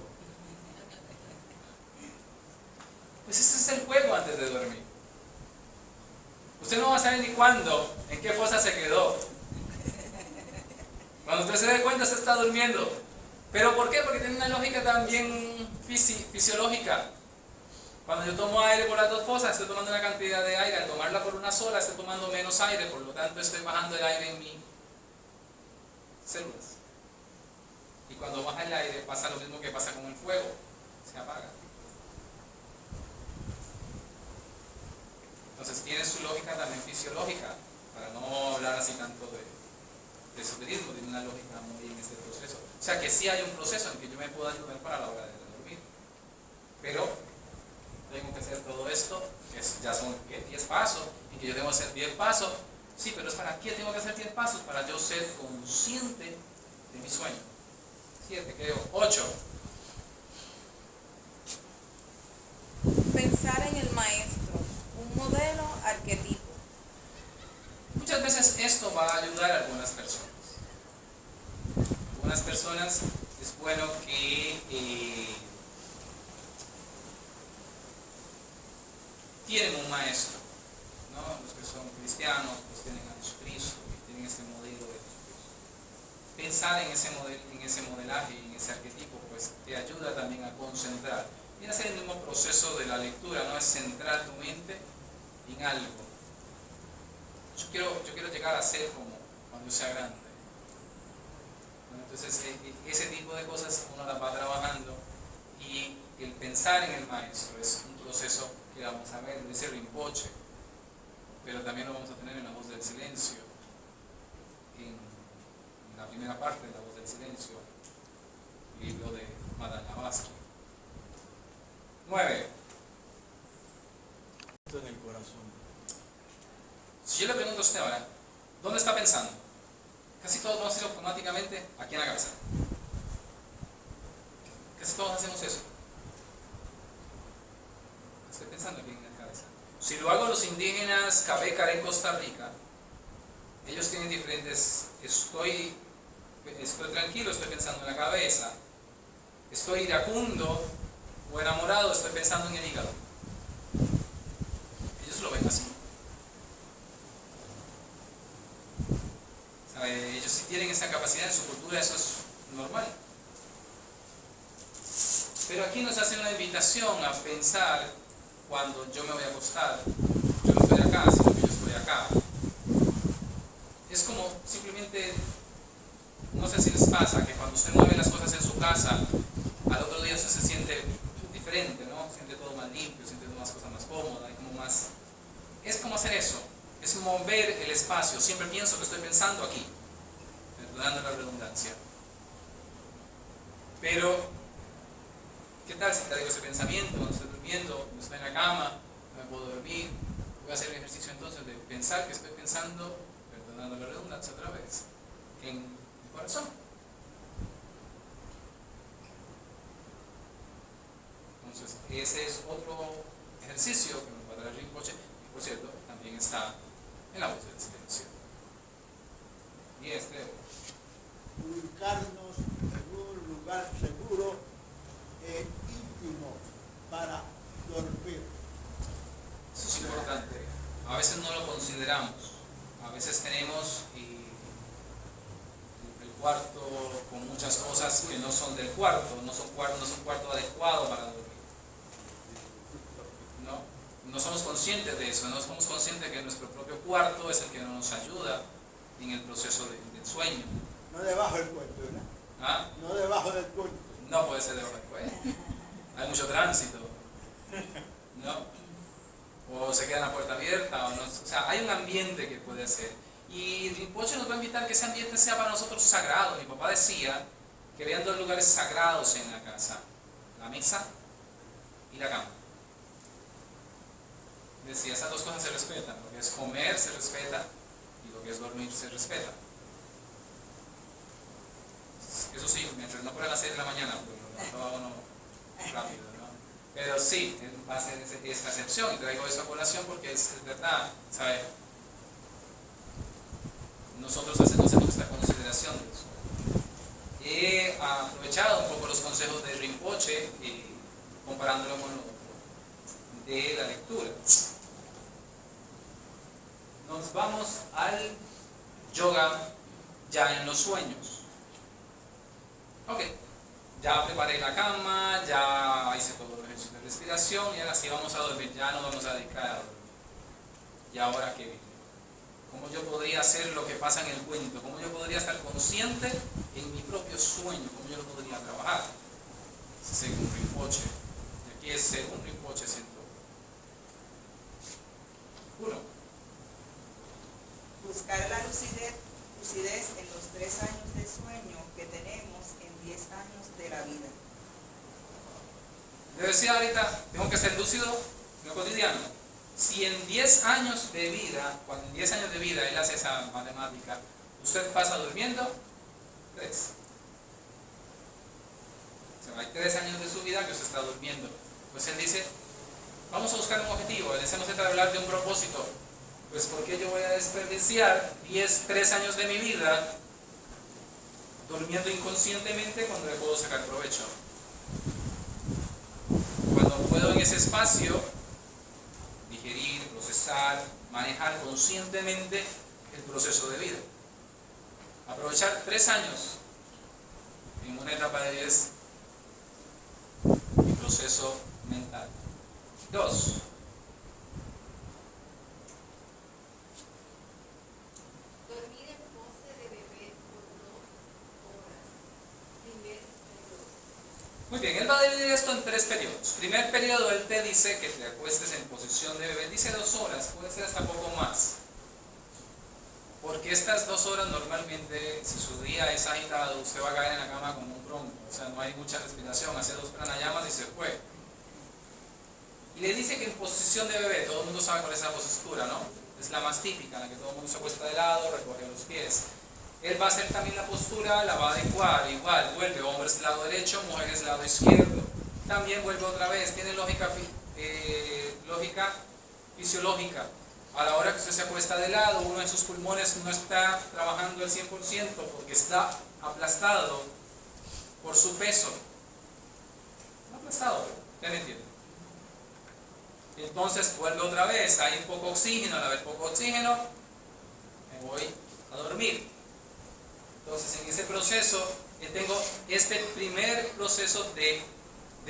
Pues ese es el juego antes de dormir. Usted no va a saber ni cuándo, en qué fosa se quedó. Cuando usted se dé cuenta, se está durmiendo. ¿Pero por qué? Porque tiene una lógica también fisiológica. Cuando yo tomo aire por las 2 fosas, estoy tomando una cantidad de aire. Al tomarla por una sola, estoy tomando menos aire. Por lo tanto, estoy bajando el aire en mis células. Y cuando baja el aire, pasa lo mismo que pasa con el fuego. Se apaga. Entonces, tiene su lógica también fisiológica. Para no hablar así tanto de esoterismo, tiene una lógica muy en este proceso. O sea, que sí hay un proceso en que yo me puedo ayudar para la hora de dormir. Pero tengo que hacer todo esto, que ya son 10 pasos, y que yo tengo que hacer 10 pasos. Sí, pero es para qué tengo que hacer 10 pasos, para yo ser consciente de mi sueño. 7, creo. 8. Pensar en el maestro, un modelo arquetipo. Muchas veces esto va a ayudar a algunas personas. Algunas personas es bueno que tienen un maestro, ¿no? Los que son cristianos pues tienen a Jesucristo, tienen ese modelo de Jesucristo. Pensar en ese modelaje y en ese arquetipo pues te ayuda también a concentrar. Viene a ser el mismo proceso de la lectura, ¿no? Es centrar tu mente en algo. Yo quiero llegar a ser como cuando sea grande. Entonces ese tipo de cosas uno las va trabajando, y el pensar en el maestro es un proceso que vamos a ver, dice Rinpoche, pero también lo vamos a tener en la voz del silencio, en la primera parte de la voz del silencio, libro de Madame Blavatsky. 9. En el corazón. Si yo le pregunto a usted ahora, ¿dónde está pensando? Casi todos vamos a ir automáticamente aquí en la cabeza. Casi todos hacemos eso. Estoy pensando aquí en la cabeza. Si lo hago los indígenas Cabécar en Costa Rica, ellos tienen diferentes, estoy estoy tranquilo, estoy pensando en la cabeza. Estoy iracundo o enamorado, estoy pensando en el hígado. Ellos lo ven así. Ellos sí tienen esa capacidad en su cultura, eso es normal. Pero aquí nos hace una invitación a pensar cuando yo me voy a acostar. Yo no estoy acá, sino que yo estoy acá. Es como simplemente, no sé si les pasa, que cuando usted mueve las cosas en su casa, al otro día usted se siente diferente, ¿no? Siente todo más limpio, siente más cosas más cómodas, hay como más... Es como hacer eso, es mover el espacio. Siempre pienso que estoy pensando aquí, perdonando la redundancia. Pero, ¿qué tal si traigo ese pensamiento cuando estoy durmiendo, estoy en la cama, no me puedo dormir? Voy a hacer el ejercicio entonces de pensar que estoy pensando, perdonando la redundancia otra vez, en mi corazón. Entonces, ese es otro ejercicio que nos va a dar Rinpoche, y por cierto, también está en la voz del silencio. Y ubicarnos en un lugar seguro e íntimo para dormir. Eso es importante. A veces no lo consideramos. A veces tenemos el cuarto con muchas cosas que no son del cuarto, no son cuarto adecuado para dormir. No somos conscientes de eso, no somos conscientes de que nuestro propio cuarto es el que nos ayuda en el proceso del sueño. No debajo del puente, ¿verdad? ¿Ah? No debajo del puente. No puede ser debajo del puente. Hay mucho tránsito, ¿no? O se queda la puerta abierta, o sea, hay un ambiente que puede ser. Y Rinpoche nos va a invitar que ese ambiente sea para nosotros sagrado. Mi papá decía que habían dos lugares sagrados en la casa: la mesa y la cama. Decía, esas dos cosas se respetan. Lo que es comer se respeta y lo que es dormir se respeta. Eso sí, mientras no fuera a las 6 de la mañana, pues lo levantaba uno rápido, ¿no? Pero sí, va a ser esa excepción, y traigo eso a colación porque es verdad, ¿sabes? Nosotros hacemos esta consideración de eso. He aprovechado un poco los consejos de Rinpoche, comparándolo con lo de la lectura. Nos vamos al yoga ya en los sueños. Ok, ya preparé la cama, ya hice todos los ejercicios de respiración y ahora sí vamos a dormir, ya no vamos a dedicar a dormir. ¿Y ahora qué viene? ¿Cómo yo podría hacer lo que pasa en el cuento? ¿Cómo yo podría estar consciente en mi propio sueño? ¿Cómo yo lo podría trabajar? Según Rinpoche. Y aquí es según Rinpoche 101. Buscar la lucidez en los 3 años de sueño que tenemos en 10 años de la vida. Le decía ahorita, tengo que ser lúcido en lo cotidiano. Si en 10 años de vida, cuando en 10 años de vida él hace esa matemática, usted pasa durmiendo 3. O sea, hay 3 años de su vida que usted está durmiendo. Pues él dice, vamos a buscar un objetivo, empecemos a hablar de un propósito. Pues ¿por qué yo voy a desperdiciar 3 años de mi vida durmiendo inconscientemente cuando le puedo sacar provecho? Cuando puedo en ese espacio digerir, procesar, manejar conscientemente el proceso de vida. Aprovechar 3 años en una etapa de 10 y proceso mental. 2. Dormir en pose de bebé por 2 horas. Primer periodo. Muy bien, él va a dividir esto en 3 periodos. Primer periodo, él te dice que te acuestes en posición de bebé. Dice 2 horas, puede ser hasta poco más. Porque estas 2 horas normalmente, si su día es agitado, usted va a caer en la cama como un tronco. O sea, no hay mucha respiración, hace 2 pranayamas y se fue. Y le dice que en posición de bebé, todo el mundo sabe cuál es la postura, ¿no? Es la más típica, la que todo el mundo se acuesta de lado, recoge los pies. Él va a hacer también la postura, la va a adecuar, igual, vuelve, hombres lado derecho, mujeres lado izquierdo. También vuelve otra vez, tiene lógica fisiológica. A la hora que usted se acuesta de lado, uno de sus pulmones no está trabajando al 100% porque está aplastado por su peso. No aplastado, ya me entienden. Entonces vuelve otra vez, hay un poco oxígeno, al haber poco oxígeno, me voy a dormir. Entonces en ese proceso, tengo este primer proceso de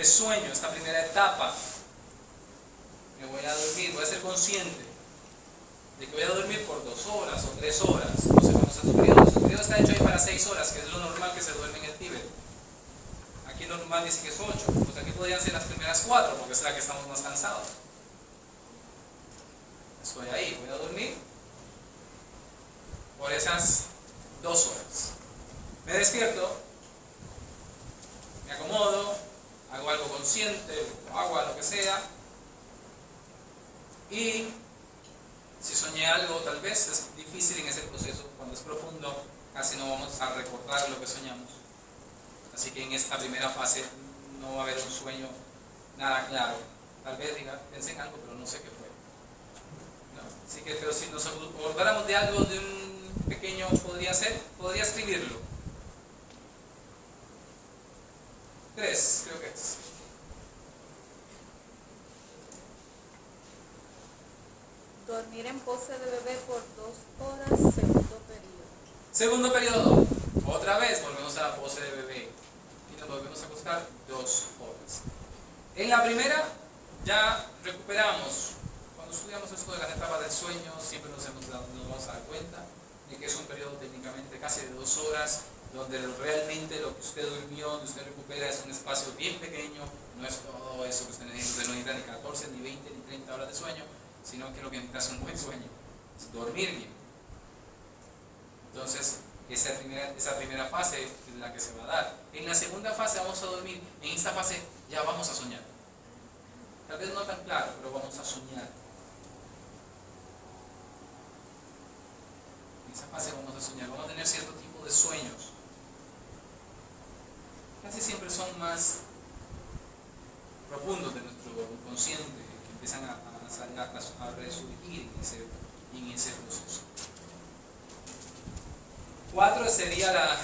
sueño, esta primera etapa. Me voy a dormir, voy a ser consciente de que voy a dormir por 2 horas o 3 horas. No sé cómo está tu periodo. Su periodo está hecho ahí para 6 horas, que es lo normal que se duerme en el Tíbet. Aquí lo normal dice que es 8. Pues aquí podrían ser las primeras 4, porque es la que estamos más cansados. Estoy ahí, voy a dormir por esas 2 horas. Me despierto, me acomodo, hago algo consciente, agua, lo que sea. Y si soñé algo, tal vez es difícil en ese proceso. Cuando es profundo, casi no vamos a recordar lo que soñamos. Así que en esta primera fase no va a haber un sueño nada claro. Tal vez diga, pensé en algo, pero no sé qué fue. ¿No? Así que, pero si nos acordáramos de algo, de un pequeño, podría escribirlo. 3, creo que es. Dormir en pose de bebé por 2 horas, segundo periodo. Segundo periodo, otra vez volvemos a la pose de bebé y nos volvemos a acostar 2 horas. En la primera ya recuperamos. Cuando estudiamos esto de las etapas del sueño, siempre nos vamos a dar cuenta de que es un periodo técnicamente casi de 2 horas, donde realmente lo que usted durmió, donde usted recupera, es un espacio bien pequeño. No es todo eso que usted necesita, no necesita ni 14, ni 20, ni 30 horas de sueño, sino que lo que necesita es un buen sueño, es dormir bien. Entonces, esa primera fase es la que se va a dar. En la segunda fase vamos a dormir, en esta fase ya vamos a soñar. Tal vez no tan claro, pero vamos a soñar. En esa fase vamos a soñar, vamos a tener cierto tipo de sueños. Casi siempre son más profundos de nuestro inconsciente, que empiezan a resurgir en ese proceso. 4 sería la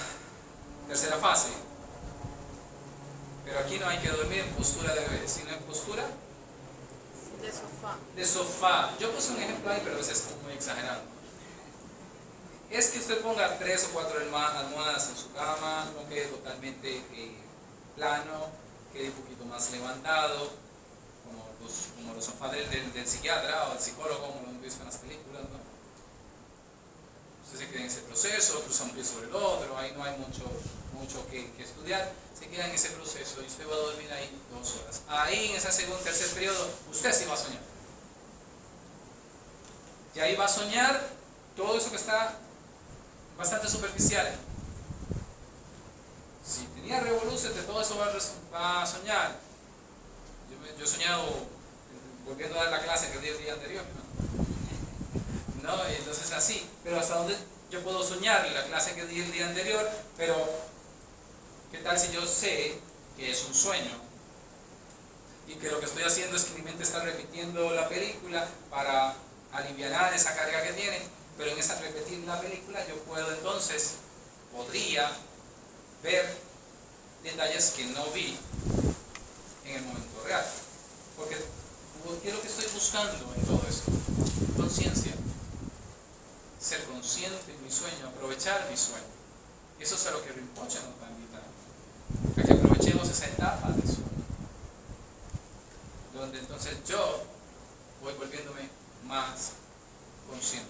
tercera fase, pero aquí no hay que dormir en postura de bebé, sino en postura De sofá. Yo puse un ejemplo ahí, pero a veces es muy exagerado. Es que usted ponga 3 o 4 almohadas en su cama, no quede totalmente plano, quede un poquito más levantado, como los sofás del psiquiatra o del psicólogo, como lo hemos visto en las películas, ¿no? Usted se queda en ese proceso, cruza un pie sobre el otro, ahí no hay mucho que estudiar, se queda en ese proceso y usted va a dormir ahí 2 horas. Ahí en ese tercer periodo, usted sí va a soñar. Y ahí va a soñar todo eso que está bastante superficial. Si tenía revoluciones, de todo eso va a soñar. Yo he soñado volviendo a dar la clase que di el día anterior, ¿no? Y entonces así, pero hasta dónde yo puedo soñar la clase que di el día anterior, pero ¿qué tal si yo sé que es un sueño? Y que lo que estoy haciendo es que mi mente está repitiendo la película para aliviar esa carga que tiene, pero en esa repetir la película yo podría ver detalles que no vi en el momento real. Porque ¿qué es lo que estoy buscando en todo esto? Conciencia. Ser consciente en mi sueño, aprovechar mi sueño. Eso es a lo que Rinpoche nos va a invitar. A que aprovechemos esa etapa del sueño. Donde entonces yo voy volviéndome más consciente.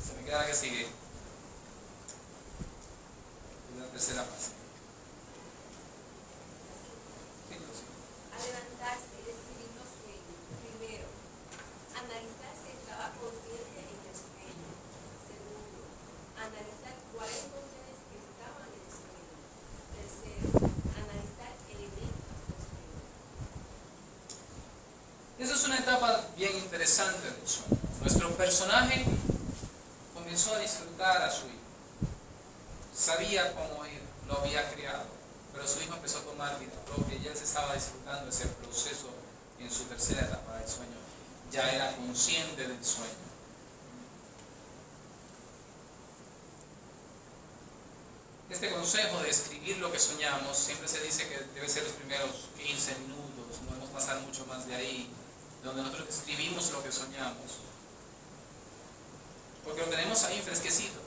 Se me queda la que sigue. La tercera fase. Al levantarse y describir los sueños, primero, analizar si estaba consciente en el sueño. Segundo, analizar cuáles emociones estaban en el sueño. Tercero, analizar elementos del sueño. Esa es una etapa bien interesante del sueño. Nuestro personaje comenzó a disfrutar a su hijo. Sabía cómo él lo había creado, pero su hijo empezó a tomar vida propia y él se estaba disfrutando de ese proceso en su tercera etapa del sueño. Ya era consciente del sueño. este consejo de escribir lo que soñamos, siempre se dice que debe ser los primeros 15 minutos, no debemos pasar mucho más de ahí, donde nosotros escribimos lo que soñamos. Porque lo tenemos ahí fresquecito,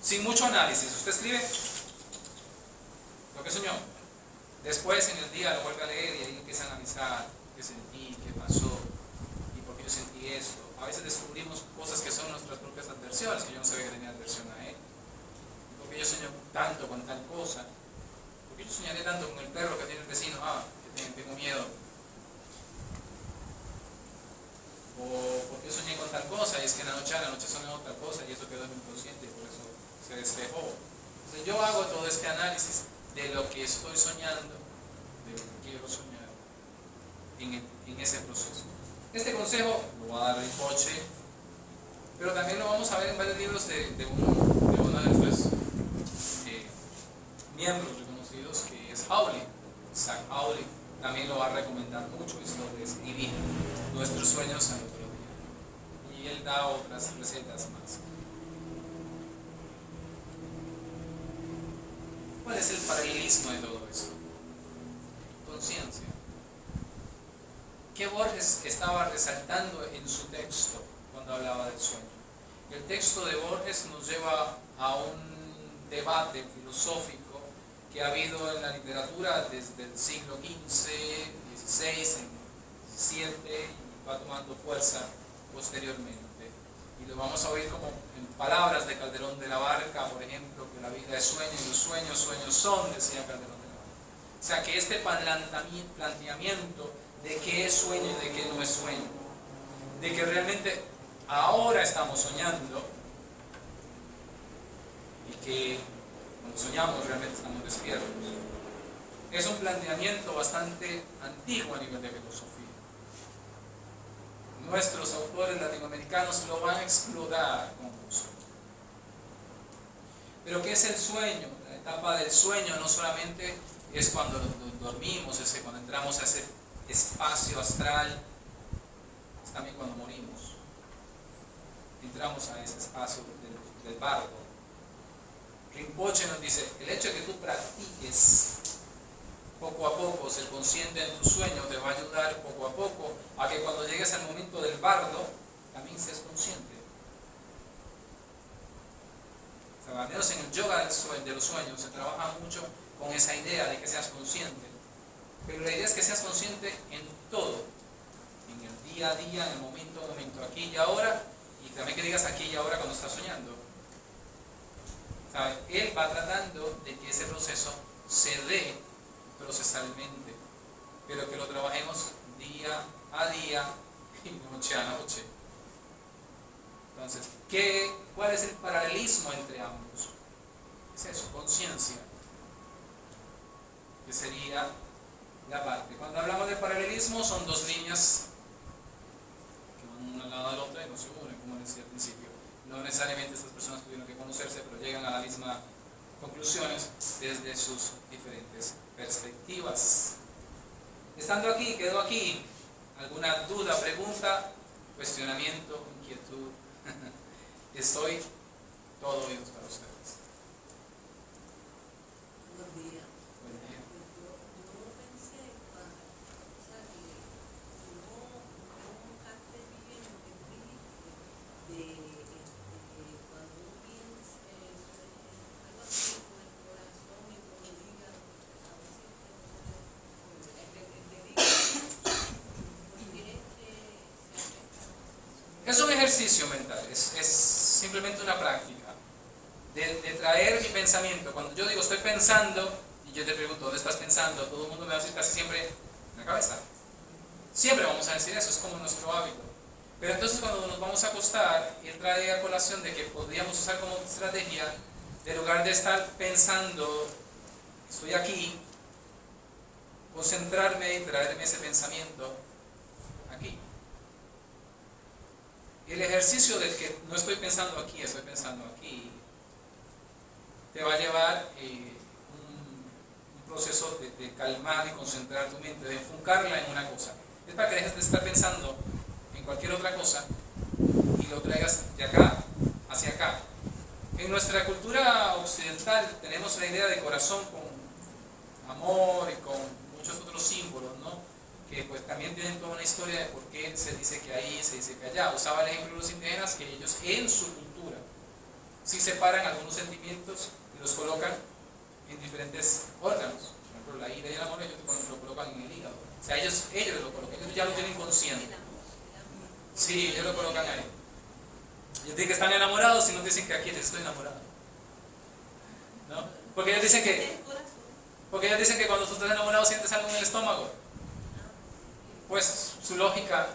sin mucho análisis. Usted escribe lo que soñó. Después en el día lo vuelve a leer y ahí empieza a analizar qué sentí, qué pasó y por qué yo sentí esto. A veces descubrimos cosas que son nuestras propias adversiones, que yo no sabía que tenía adversión a él. ¿Por qué yo soñé tanto con tal cosa? ¿Por qué yo soñaré tanto con el perro que tiene el vecino? Que tengo miedo. O ¿por qué soñé con tal cosa? Y es que en la noche soñé con tal cosa y eso quedó en mi inconsciente y por eso se despejó. Entonces yo hago todo este análisis de lo que estoy soñando, de lo que quiero soñar en ese proceso. Este consejo lo va a dar Rinpoche, pero también lo vamos a ver en varios libros de uno de nuestros miembros reconocidos, que es Hawley. Zach Hawley también lo va a recomendar mucho, esto de escribir nuestros sueños al otro día. Y él da otras recetas más. ¿Cuál es el paralelismo de todo esto? Conciencia. ¿Qué Borges estaba resaltando en su texto cuando hablaba del sueño? El texto de Borges nos lleva a un debate filosófico que ha habido en la literatura desde el siglo XV, XVI, XVII y va tomando fuerza posteriormente. Y lo vamos a oír como en palabras de Calderón de la Barca, por ejemplo, que la vida es sueño y los sueños, sueños son, decía Calderón de la Barca. O sea que este planteamiento de qué es sueño y de qué no es sueño, de que realmente ahora estamos soñando y que cuando soñamos realmente estamos despiertos, es un planteamiento bastante antiguo a nivel de filosofía. Nuestros autores latinoamericanos lo van a explorar con gusto. Pero ¿qué es el sueño? La etapa del sueño no solamente es cuando dormimos, es cuando entramos a ese espacio astral, es también cuando morimos. Entramos a ese espacio del bardo. Rinpoche nos dice, el hecho de que tú practiques poco a poco, ser consciente en tu sueño, te va a ayudar poco a poco a que cuando llegues al momento del bardo, también seas consciente. O sea, al menos en el yoga de los sueños se trabaja mucho con esa idea de que seas consciente. Pero la idea es que seas consciente en todo, en el día a día, en el momento a momento, aquí y ahora, y también que digas aquí y ahora cuando estás soñando. ¿Sabe? Él va tratando de que ese proceso se dé procesalmente, pero que lo trabajemos día a día y noche a noche. Entonces, ¿cuál es el paralelismo entre ambos? Es eso, conciencia, que sería la parte. Cuando hablamos de paralelismo son dos líneas que van una al lado de la otra y no se unen, como decía al principio. No necesariamente estas personas tuvieron que conocerse, pero llegan a la misma conclusiones desde sus diferentes perspectivas. Estando aquí, quedo aquí. ¿Alguna duda, pregunta, cuestionamiento, inquietud? Estoy todo oídos para ustedes. Buen día. Buen día. Yo pensé cuando, o sea, que no capté bien lo que tú dijiste de cuando uno piensa algo así con el corazón y con el hígado, a veces Es un ejercicio mental, es simplemente una práctica de traer mi pensamiento. Cuando yo digo estoy pensando y yo te pregunto ¿dónde estás pensando? Todo el mundo me va a decir casi siempre en la cabeza. Siempre vamos a decir eso, es como nuestro hábito. Pero entonces cuando nos vamos a acostar, él trae a colación de que podríamos usar como estrategia, de lugar de estar pensando, estoy aquí, concentrarme y traerme ese pensamiento aquí. El ejercicio del que no estoy pensando aquí, estoy pensando aquí, te va a llevar un proceso de calmar y concentrar tu mente, de enfocarla en una cosa. Es para que dejes de estar pensando en cualquier otra cosa y lo traigas de acá hacia acá. En nuestra cultura occidental tenemos la idea de corazón con amor y con muchos otros símbolos, ¿no? Que pues también tienen toda una historia de por qué se dice que ahí, se dice que allá. Usaba el ejemplo de los indígenas, que ellos en su cultura sí separan algunos sentimientos y los colocan en diferentes órganos. Por ejemplo, la ira y el amor ellos lo colocan en el hígado. O sea, ellos lo colocan, ellos ya lo tienen consciente. Sí, ellos lo colocan ahí. Ellos dicen que están enamorados y no dicen que aquí estoy enamorado, ¿no? Porque ellos dicen que cuando tú estás enamorado sientes algo en el estómago. Pues su lógica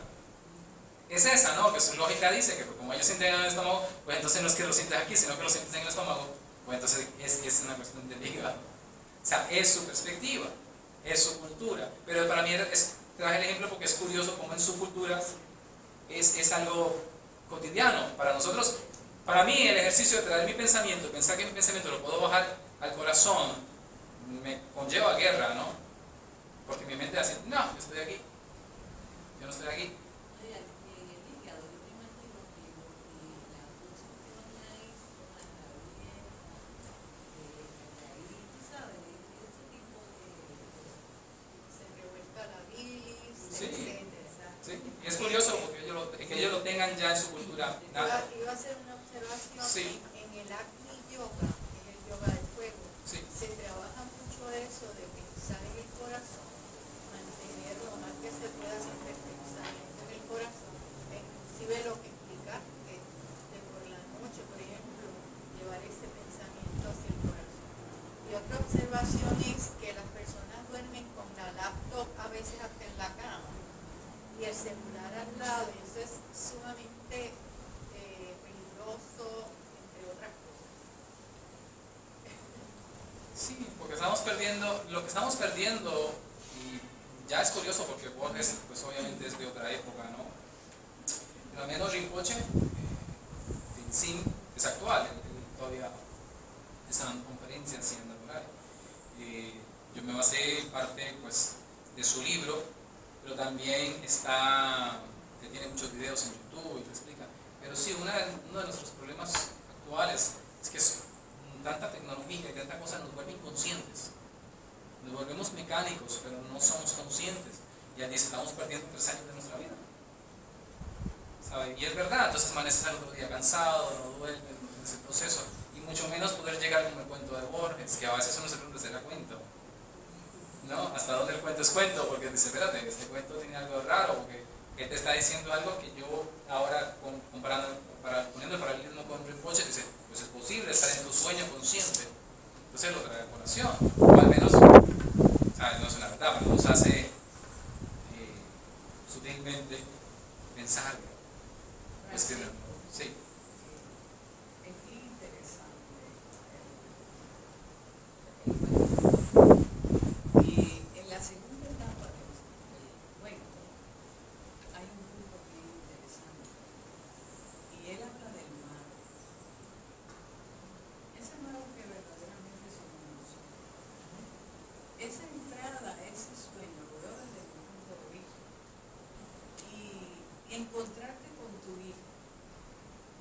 es esa, ¿no? Que su lógica dice que como ellos sienten en el estómago, pues entonces no es que lo sientes aquí, sino que lo sientes en el estómago. Pues entonces es una cuestión del hígado. O sea, es su perspectiva, es su cultura. Pero para mí traje el ejemplo porque es curioso cómo en su cultura es algo cotidiano. Para nosotros, para mí el ejercicio de traer mi pensamiento, pensar que mi pensamiento lo puedo bajar al corazón, me conlleva guerra, ¿no? Porque mi mente hace, no, yo estoy aquí, yo no estoy aquí. Sí, y es curioso porque ellos lo tengan ya en su cultura. Iba a hacer una observación. Sí. En el Agni Yoga, que es el yoga del fuego, Sí. se trabaja mucho eso de pensar en el corazón, mantener lo más que se pueda siempre pensamiento en el corazón, inclusive lo que explica que de por la noche, por ejemplo, llevar ese pensamiento hacia el corazón. Y otra observación es que las personas duermen con la laptop a veces hasta en la cama y el celular al lado, y eso es sumamente peligroso, entre otras cosas. Sí, porque estamos perdiendo, lo que estamos perdiendo, y ya es curioso porque Borges, pues obviamente es de otra época, ¿no? Pero al menos Rinpoche, Tenzin, es actual, él todavía está en conferencias haciendo por ahí. Yo me basé en parte, pues, de su libro, pero también que tiene muchos videos en YouTube y te explica. Pero sí, uno de nuestros problemas actuales es que tanta tecnología y tanta cosa nos vuelve inconscientes. Nos volvemos mecánicos, pero no somos conscientes. Y allí estamos perdiendo 3 años de nuestra vida. ¿Sabe? Y es verdad, entonces amaneces al otro día cansado, no duermes, no tienes el proceso. Y mucho menos poder llegar como el cuento de Borges, que a veces uno siempre se da cuenta. ¿No? Hasta dónde el cuento es cuento, porque dice, espérate, este cuento tiene algo raro, porque él te está diciendo algo que yo ahora, poniendo el paralelismo con Rinpoche, dice, pues es posible estar en tu sueño consciente. Entonces lo trae a colación, o al menos, ¿sabes? No es una verdad, pero nos hace sutilmente pensar. Sí. Es interesante. Y en la segunda etapa del cuento hay un punto bien interesante. Y él habla del mar. Ese mar que verdaderamente somos nosotros. Esa entrada a ese sueño lo veo desde mi punto de vista. Y encontrarte con tu hijo,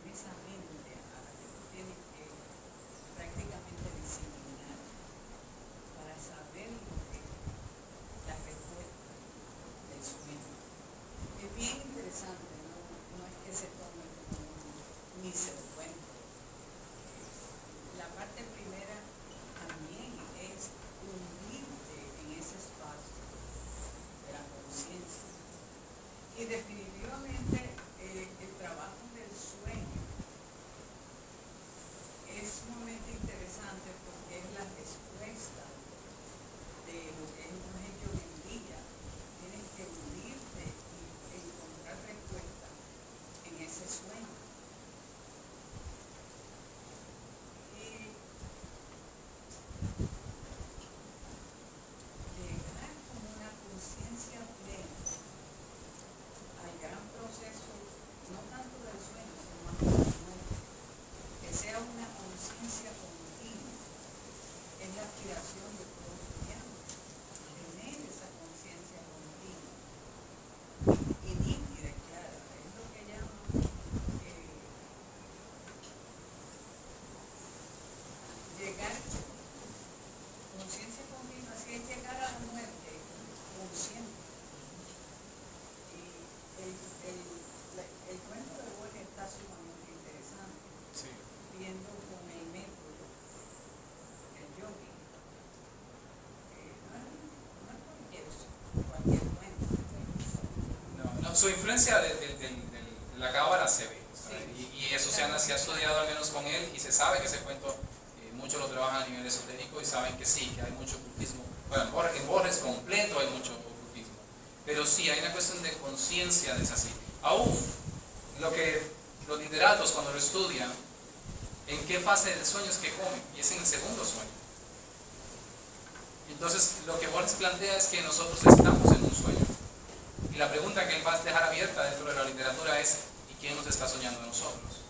en esa mente a la que tú tienes que prácticamente disciplinar para saber lo que la respuesta del sueño. Es bien interesante, no es que se tome como ni se lo cuente. La parte primera también es hundirte en ese espacio de la conciencia. Y definitivamente el trabajo del sueño es sumamente interesante porque es la respuesta de lo que hemos hecho hoy en día. Tienes que hundirte y encontrar respuesta en ese sueño. Y llegar como una conciencia plena al gran proceso, no tanto del sueño, sino más profundo, que sea una conciencia continua, es la aspiración de todo estudiante, tener esa conciencia continua y nítida y clara, es lo que llaman su influencia de la cábala se ve, ¿sabe? Y eso se ha estudiado al menos con él, y se sabe que ese cuento muchos lo trabajan a nivel esotérico y saben que sí, que hay mucho ocultismo. Bueno, en Borges completo hay mucho ocultismo, pero sí, hay una cuestión de conciencia de esa así. Aún los literatos cuando lo estudian, ¿en qué fase del sueño es que comen? Y es en el segundo sueño. Entonces, lo que Borges plantea es que nosotros estamos en un sueño. Y la pregunta que él va a dejar abierta dentro de la literatura es: ¿y quién nos está soñando a nosotros?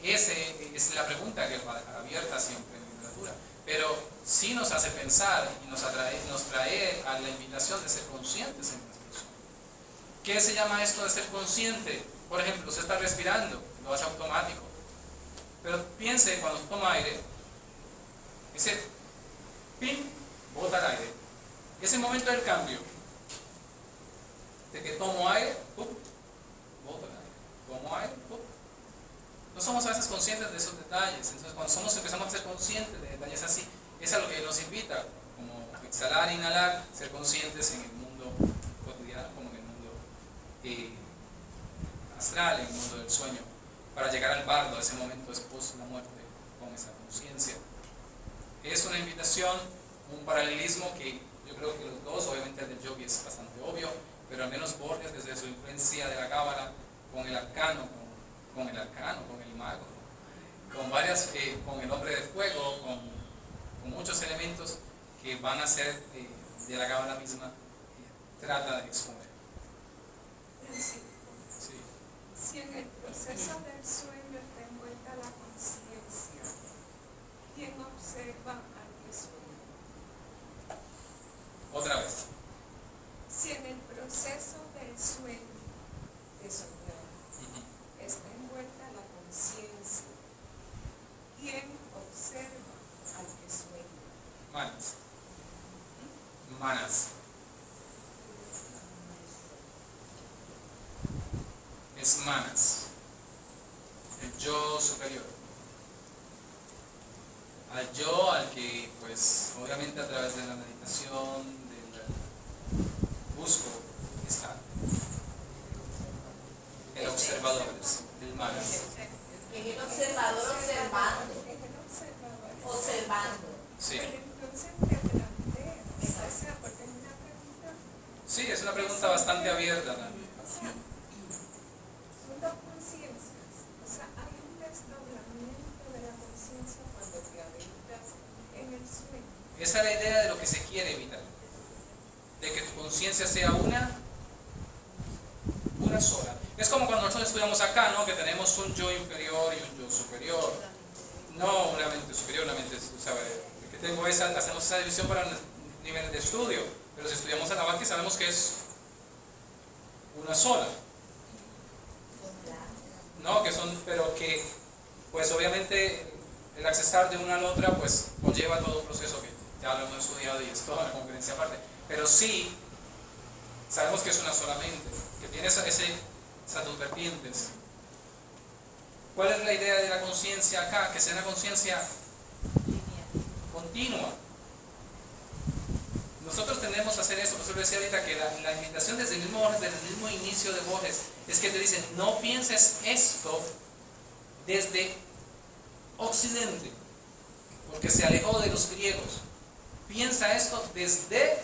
Esa es la pregunta que él va a dejar abierta siempre en la literatura. Pero sí nos hace pensar y nos trae a la invitación de ser conscientes en nuestro sueño. ¿Qué se llama esto de ser consciente? Por ejemplo, usted está respirando, lo hace automático. Pero piense cuando toma aire, dice, ¡pim!, bota el aire. Ese momento del cambio, de que tomo aire, ¡pum!, boto el aire. Tomo aire, ¡pum! No somos a veces conscientes de esos detalles. Entonces, cuando empezamos a ser conscientes de detalles así, es a lo que nos invita, como exhalar e inhalar, ser conscientes en el mundo cotidiano, como en el mundo astral, en el mundo del sueño, para llegar al bardo, ese momento después de la muerte, con esa conciencia. Es una invitación, un paralelismo que yo creo que los dos, obviamente el del yogi es bastante obvio, pero al menos Borges, desde su influencia de la cábala, con el arcano, con el mago, con el hombre de fuego, con muchos elementos que van a ser de la cábala misma, trata de exponer. Sí. Si en el proceso del sueño está envuelta la conciencia, ¿quién observa al que sueña? Otra vez. Si en el proceso del sueño, de soñar, está envuelta la conciencia, ¿quién observa al que sueña? Manas. Manas. Es manas. El yo superior. Al yo al que, pues, obviamente a través de la meditación, busco estar. El observador, el manas. Es el observador observando. Observando. Sí. Pero entonces te plantea, o sea, porque es una pregunta. Sí, es una pregunta bastante abierta también. O sea, son dos conciencias. O sea, hay un desdoblamiento de la conciencia cuando te adentras en el sueño. Esa es la idea de lo que se quiere evitar. De que tu conciencia sea una sola. Es como cuando nosotros estudiamos acá, ¿no? Que tenemos un yo inferior y un yo superior. No una mente superior, una mente, ¿sabes? Que tengo hacemos esa división para niveles de estudio. Pero si estudiamos a la Bhakti sabemos que es una sola. No, pero que, pues obviamente el accesar de una a la otra, pues conlleva todo un proceso que ya lo hemos estudiado y es toda la conferencia aparte. Pero sí, sabemos que es una sola mente, que tiene esas dos vertientes. ¿Cuál es la idea de la conciencia acá? Que sea una conciencia continua. Nosotros tendemos a hacer eso, por eso decía ahorita que la invitación desde el mismo inicio de Borges es que te dicen, no pienses esto desde Occidente, porque se alejó de los griegos. Piensa esto desde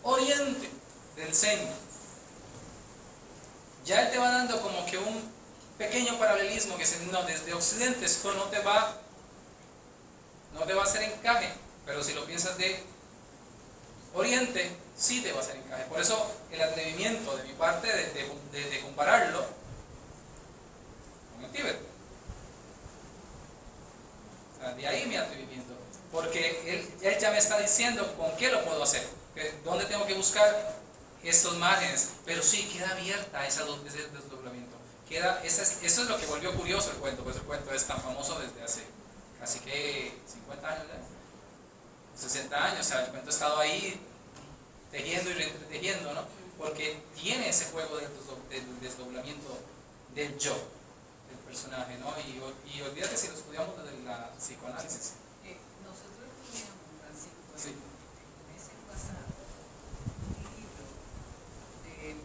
Oriente, del Zen. Ya él te va dando como que un pequeño paralelismo que dice, no, desde Occidente esto no te va a hacer encaje, pero si lo piensas de Oriente, sí te va a hacer encaje. Por eso el atrevimiento de mi parte de compararlo con el Tíbet. O sea, de ahí mi atrevimiento. Porque él ya me está diciendo con qué lo puedo hacer, dónde tengo que buscar estos márgenes. Pero sí, queda abierta ese desdoblamiento. Eso es lo que volvió curioso el cuento, pues el cuento es tan famoso desde hace casi que 50 años, ¿no? 60 años, o sea, el cuento ha estado ahí tejiendo y retejiendo, ¿no? Porque tiene ese juego del desdoblamiento del yo, del personaje, ¿no? Y olvídate si lo estudiamos desde la psicoanálisis. Nosotros teníamos, Francisco, Sí. meses pasados, un libro del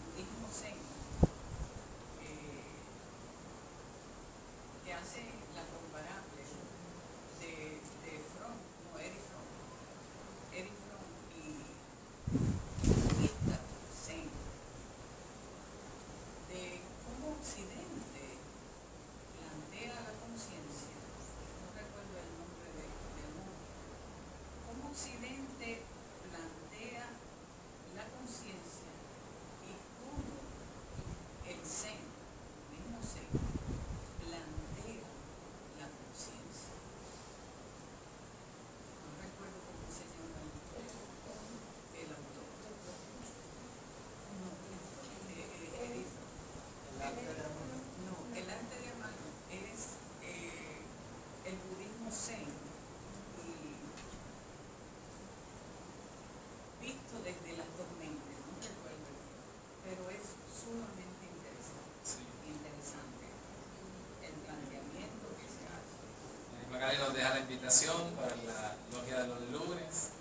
invitación para la logia de los lunes.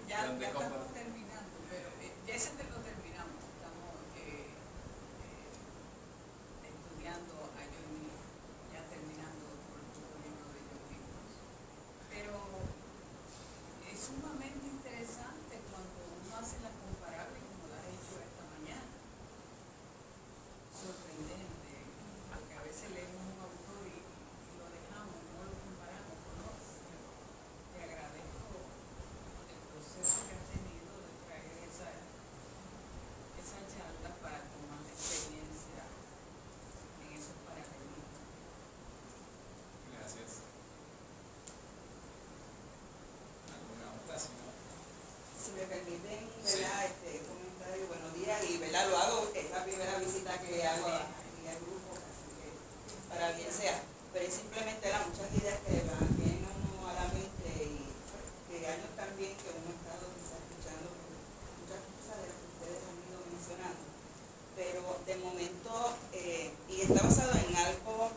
Ya Donde estamos terminando, pero ya ese te lo terminamos. Estamos estudiando a John Milton, ya terminando por el libro de John Milton. Pero es sumamente interesante cuando uno hace la comparable como la has hecho esta mañana. Sorprendente, porque a veces leemos un autor y lo dejamos, no lo comparamos con otros. Te agradezco el proceso que has tenido de traer esa charla para tomar experiencia en esos paradigmas. Gracias. ¿Alguna otra, señora? Si me permiten, Sí. ¿verdad? Comentario, buenos días, y ¿verdad? Lo hago, es la primera visita que hago aquí al grupo, así que para quien sea, pero es simplemente muchas ideas que vienen a uno a la mente y que años también que uno ha estado quizás escuchando muchas cosas de las que ustedes han ido mencionando, pero de momento, y está basado en algo,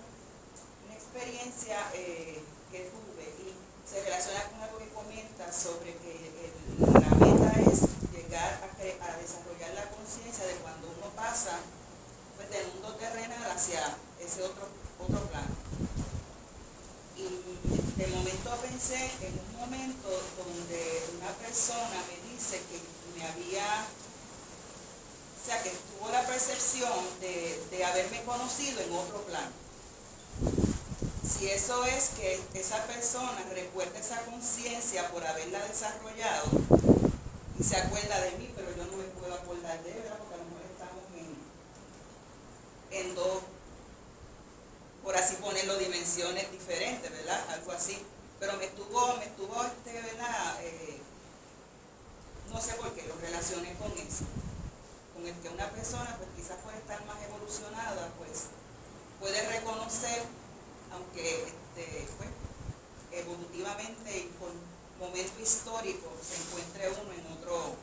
una experiencia que tuve y se relaciona con algo que comenta sobre que la meta es llegar a desarrollar la conciencia de cuando uno pasa pues, del mundo terrenal hacia ese otro plano. Y de momento pensé en un momento donde una persona me dice que me había, o sea, que tuvo la percepción de haberme conocido en otro plano. Si eso es que esa persona recuerda esa conciencia por haberla desarrollado y se acuerda de mí, pero yo no me puedo acordar de él, ¿verdad? Porque a lo mejor estamos en dos, por así ponerlo, dimensiones diferentes, ¿verdad? Algo así. Pero me estuvo ¿verdad? No sé por qué, lo relacioné con eso. Con el que una persona, pues quizás por estar más evolucionada, pues puede reconocer, aunque pues, evolutivamente y por momento histórico se encuentre uno en otro,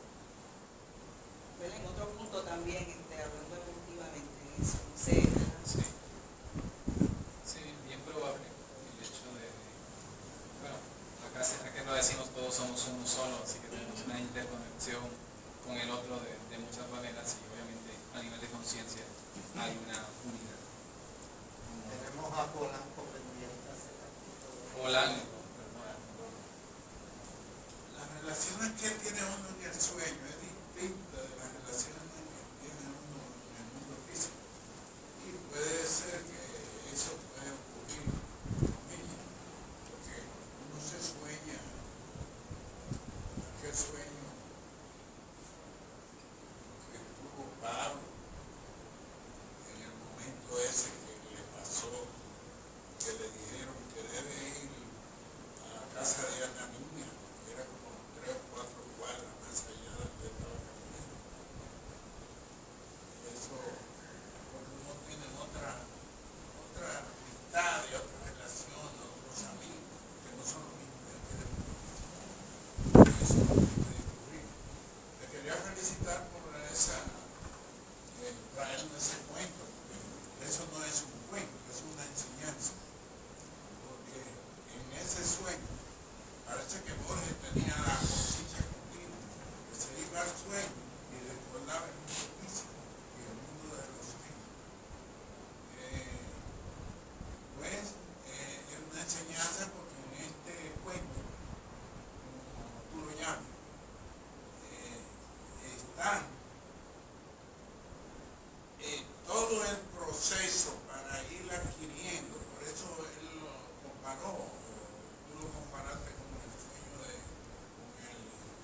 ¿verdad? En otro punto también, hablando evolutivamente en eso. No sé, ¿verdad? Sí. Sí, bien probable el hecho de, bueno, acá lo decimos todos somos uno solo, así que tenemos una interconexión con el otro de muchas maneras y obviamente a nivel de conciencia hay una unidad. Tenemos a Polanco pendiente hace ratito. Polanco, Las relaciones que tiene uno en el sueño es distinta de las relaciones que tiene uno en el mundo físico. Y puede ser que eso pueda ocurrir con ella, porque uno se sueña, aquel sueño que tuvo Pablo en el momento ese que le pasó, que le dijeron que debe ir a la casa de Ana Niña, que era como 3 o 4 cuadras más allá de donde estaba caminando. Eso, porque uno tiene otra amistad y otra relación, otros amigos, que no son los mismos de aquí del mundo. Eso puede ocurrir. Te quería felicitar por traerme ese cuento, porque eso no es un cuento, es una enseñanza. Porque en ese sueño, parece que Borges tenía la conciencia continua, que se iba al sueño y recordaba el mundo físico y el mundo de los sueños. Es una enseñanza porque en este cuento, como tú lo llamas, está todo el proceso para ir adquiriendo, por eso él lo comparó, tú lo comparaste con el sueño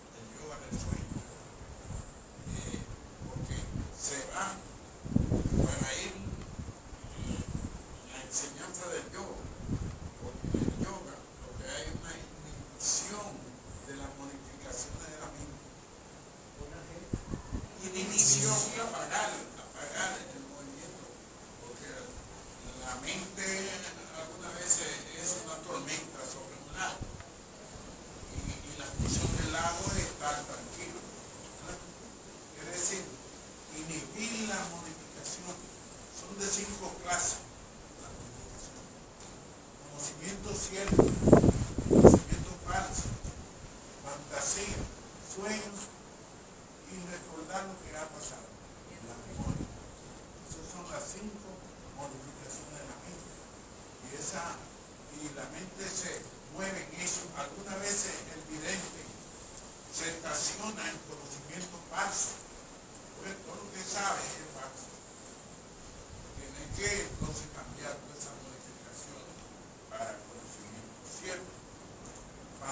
con el yoga del sueño, porque se va para ir la enseñanza del yoga, porque en el yoga lo que hay es una inhibición de las modificaciones de la mente, inhibición, apagar el movimiento, porque la mente algunas veces es una tormenta sobre un lago y la función del lago es estar tranquilo, ¿verdad? Quiere decir, inhibir la modificación. Son de 5 clases las modificaciones: conocimiento cierto,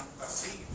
fantasía.